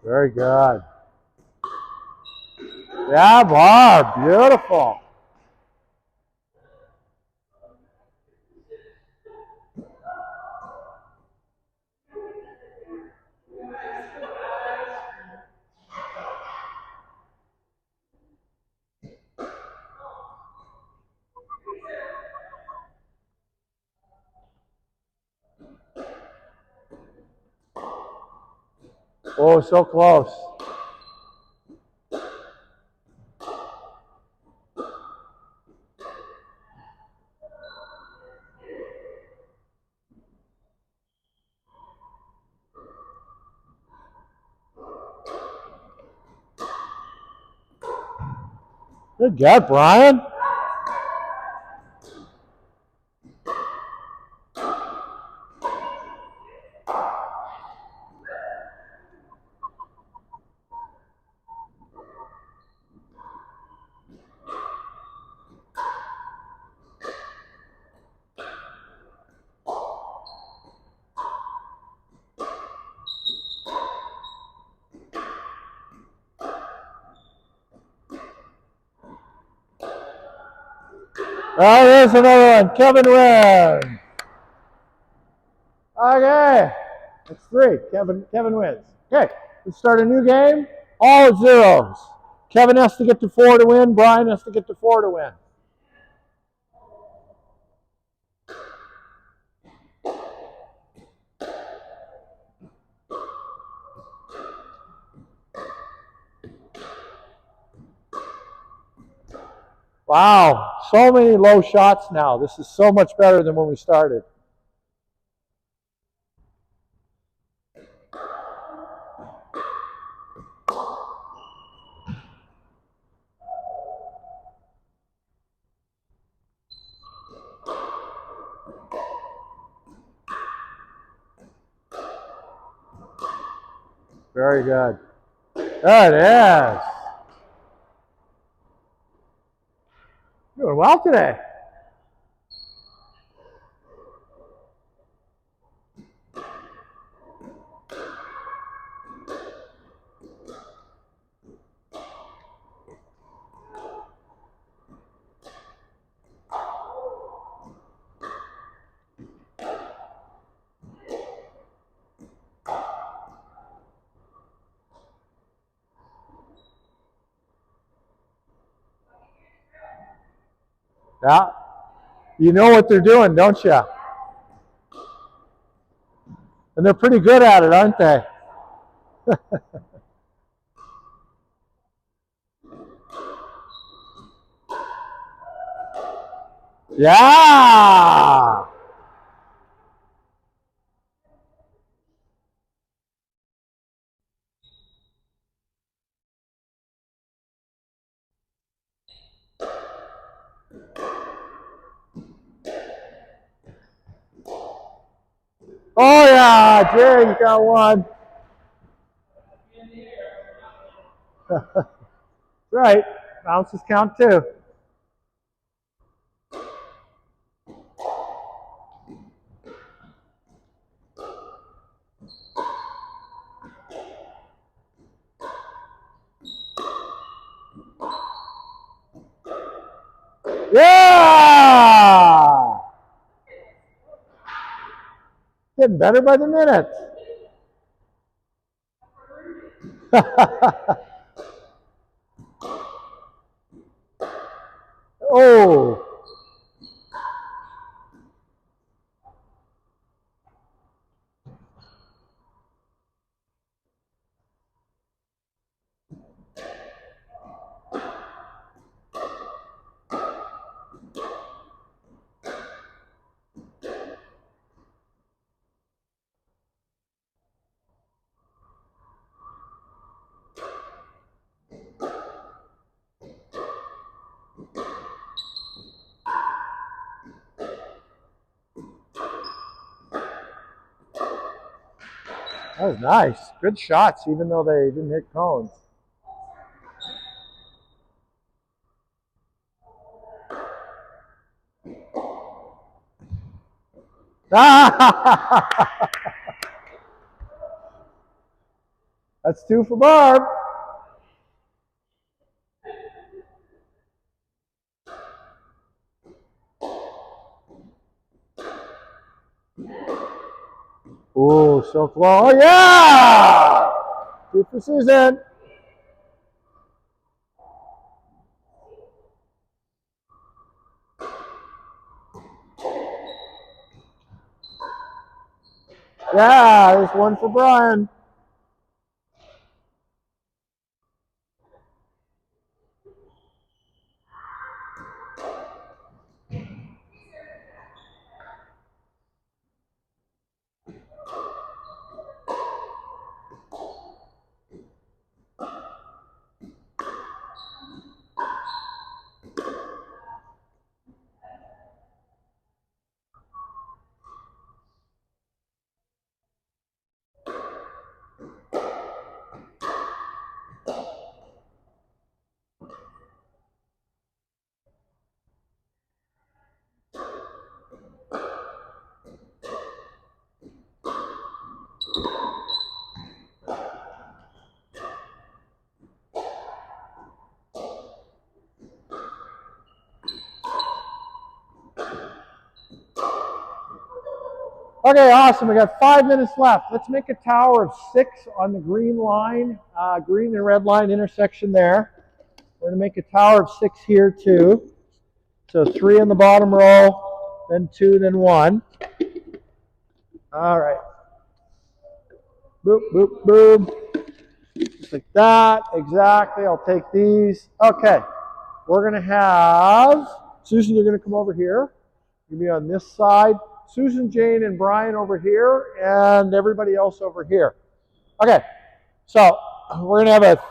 Very good. Yeah, Barb. Beautiful. Oh, so close. Good job, Brian. Oh, there's another one. Kevin wins. Okay. That's 3. Kevin wins. Okay. Let's start a new game. All zeros. Kevin has to get to 4 to win. Brian has to get to 4 to win. Wow. So many low shots now. This is so much better than when we started. Very good. There it is. Doing well today. Yeah. You know what they're doing, don't you? And they're pretty good at it, aren't they? Yeah. Oh yeah, Jerry's got one. Right. Bounces count too. Yeah! Getting better by the minute. Oh. That was nice. Good shots, even though they didn't hit cones. That's two for Barb. Ooh, so close. Oh, yeah! Two for Susan. Yeah, there's one for Brian. Okay, awesome. We got 5 minutes left. Let's make a tower of 6 on the green line, green and red line intersection there. We're going to make a tower of 6 here too. So 3 in the bottom row, then 2, then 1. All right. Boop, boop, boop. Just like that. Exactly. I'll take these. Okay. We're going to have, Susan, you're going to come over here. You're going to be on this side. Susan, Jane, and Brian over here, and everybody else over here. Okay, so we're going to have a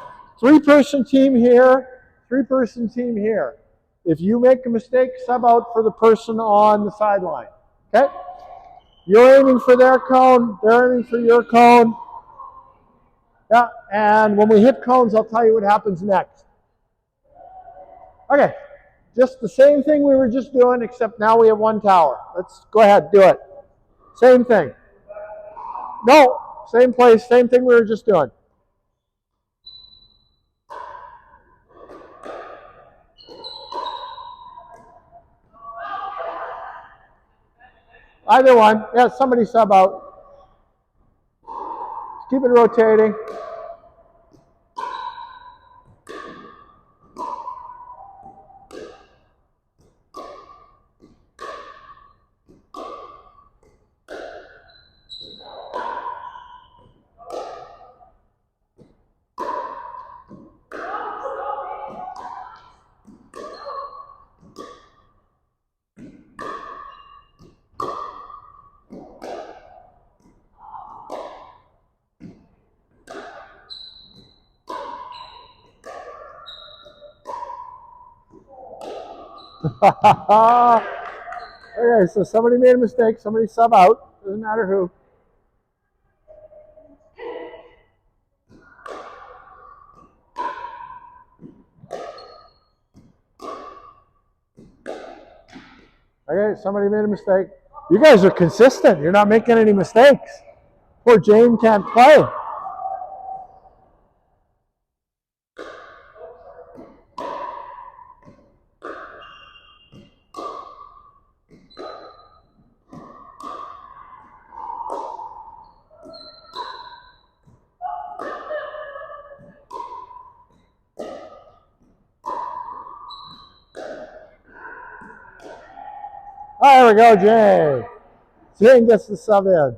3-person team here, 3-person team here. If you make a mistake, sub out for the person on the sideline. Okay? You're aiming for their cone, they're aiming for your cone. Yeah, and when we hit cones, I'll tell you what happens next. Okay, just the same thing we were just doing, except now we have 1 tower. Let's go ahead, do it. Same thing. No, same place, same thing we were just doing. Either one. Yeah, somebody sub out. Just keep it rotating. Okay, so somebody made a mistake. Somebody sub out. Doesn't matter who. Okay, somebody made a mistake. You guys are consistent. You're not making any mistakes. Poor Jane can't play. Oh, there we go, Jane. Jane gets the sub in.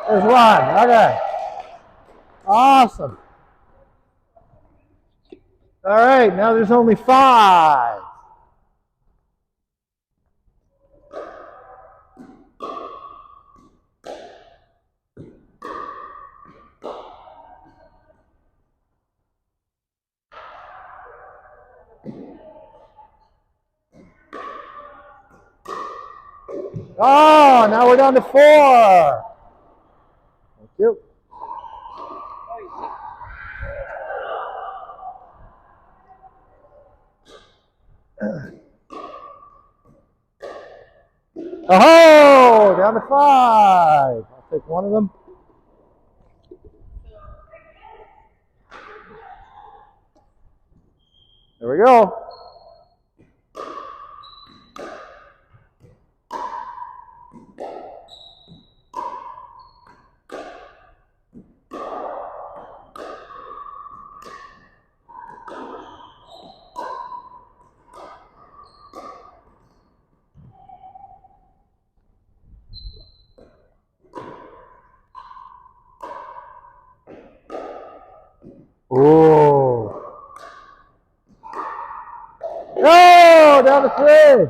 There's one. Okay. Awesome. All right, now there's only 5. Oh, now we're down to 4. Thank you. Oh, down to 5. I'll take one of them. There we go. Oh. Oh, down to 3.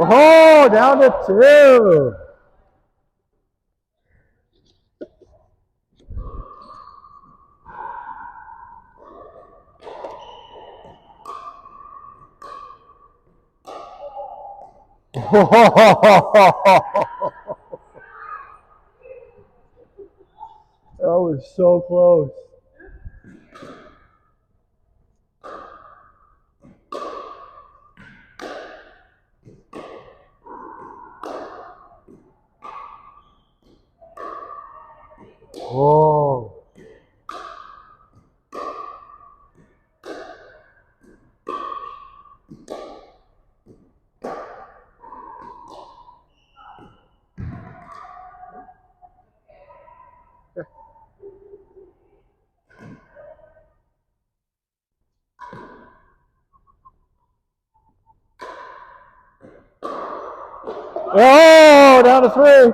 Oh, down to 2. That was so close. Oh. Oh, down to 3.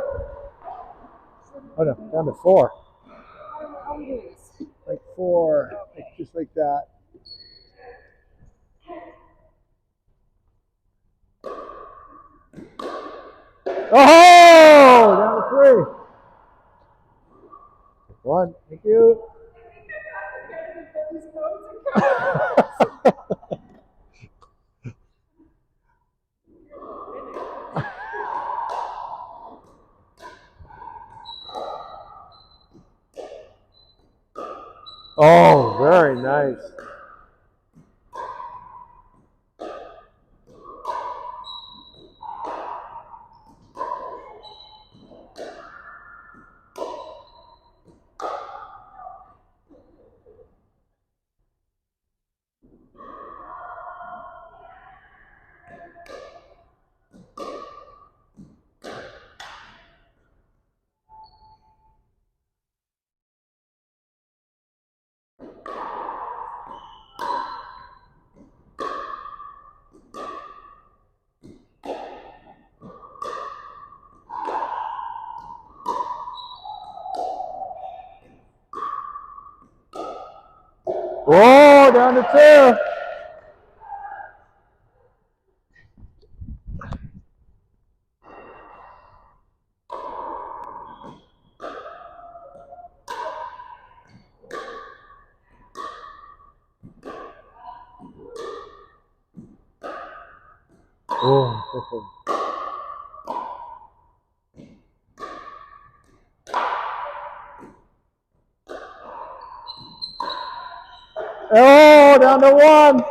Oh no, down to 4. How are we doing this? Like 4, like just like that. Oh, down to 3. 1, thank you. Oh, very nice. down to 2. Oh, oh, down to 1.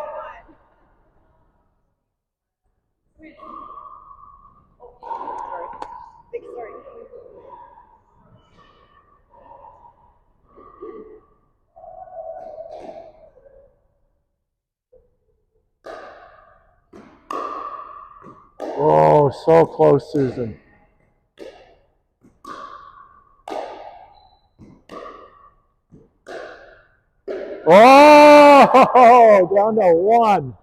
Oh, so close, Susan. Oh, down to 1.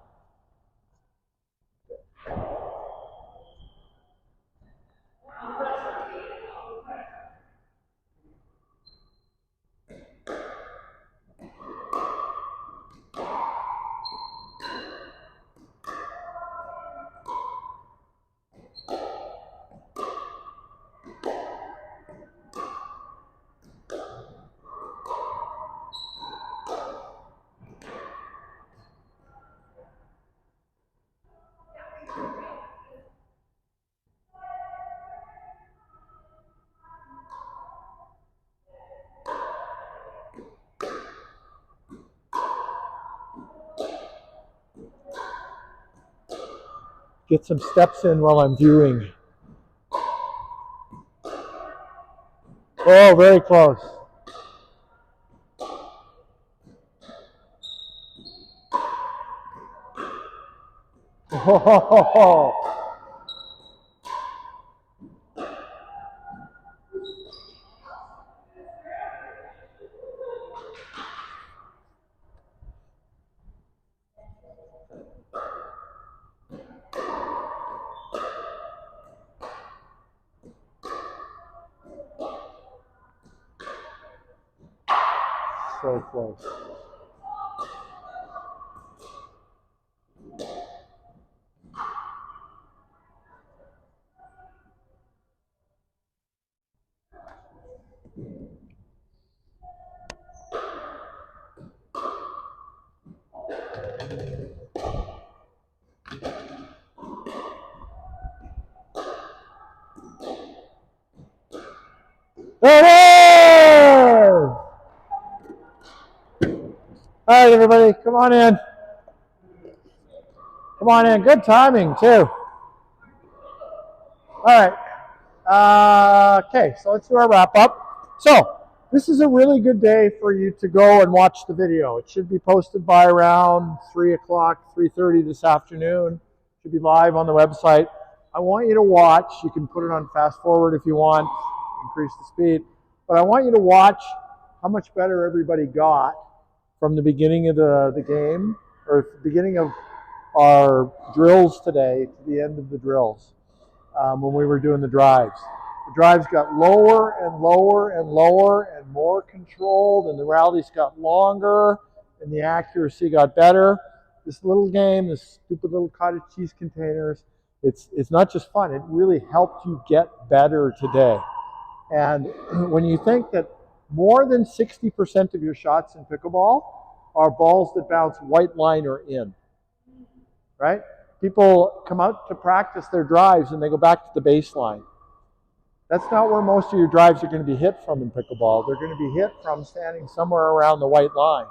Get some steps in while I'm viewing. Oh, very close. Oh, so close. There it is! All right, everybody, come on in. Come on in. Good timing, too. All right. Okay, so let's do our wrap up. So, this is a really good day for you to go and watch the video. It should be posted by around 3 o'clock, 3:30 this afternoon. It should be live on the website. I want you to watch. You can put it on fast forward if you want, increase the speed. But I want you to watch how much better everybody got from the beginning of the game, or the beginning of our drills today to the end of the drills. When we were doing the drives. The drives got lower and lower and lower and more controlled, and the rallies got longer, and the accuracy got better. This little game, this stupid little cottage cheese containers, it's not just fun, it really helped you get better today. And when you think that more than 60% of your shots in pickleball are balls that bounce white line or in, right? People come out to practice their drives and they go back to the baseline. That's not where most of your drives are going to be hit from in pickleball. They're going to be hit from standing somewhere around the white line,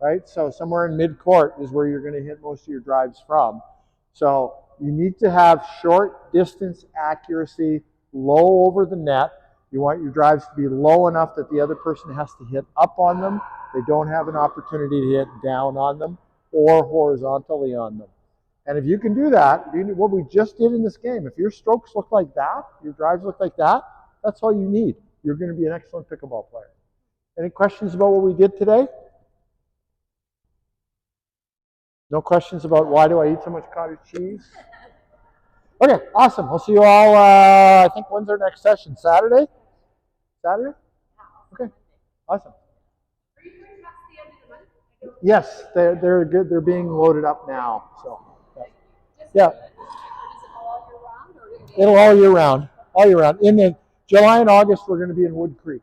right? So somewhere in mid-court is where you're going to hit most of your drives from. So you need to have short distance accuracy, low over the net. You want your drives to be low enough that the other person has to hit up on them. They don't have an opportunity to hit down on them or horizontally on them. And if you can do that, what we just did in this game, if your strokes look like that, your drives look like that, that's all you need. You're going to be an excellent pickleball player. Any questions about what we did today? No questions about why do I eat so much cottage cheese? Okay, awesome. We'll see you all, I think, when's our next session? Saturday? Saturday? Okay, awesome. Yes, they're good. They're being loaded up now. So Just yeah, does it go all year round, or do it'll all year round. All year round. In the July and August, we're going to be in Wood Creek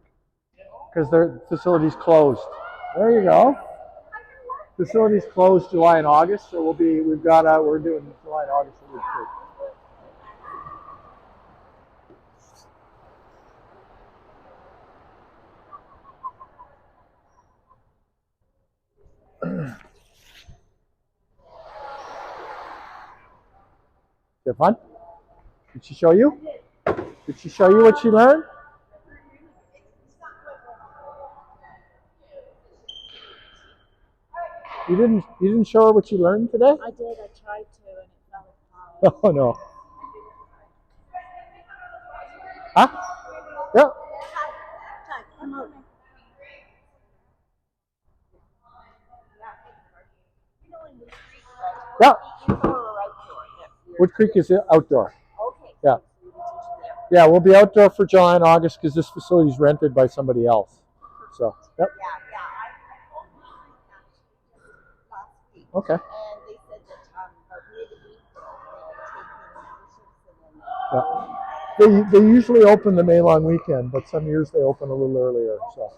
because their facility's closed. There you go. Facility's closed July and August, so we're doing July and August in Wood Creek. You have fun? Did she show you? Did she show you what she learned? You didn't show her what you learned today? I did. I tried to, and it fell apart. Oh no. Huh? Yep. Come out. Yeah. Indoor or outdoor? Wood Creek is outdoor. Okay. Yeah. So we teach there. Yeah, we'll be outdoor for July and August because this facility is rented by somebody else. So, yep. Yeah. I told my actually last week. Okay. And they said that about midweek they would take in memberships and then. Yeah. They usually open the May long weekend, but some years they open a little earlier. So,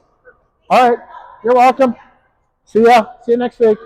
all right. You're welcome. See ya. See you next week.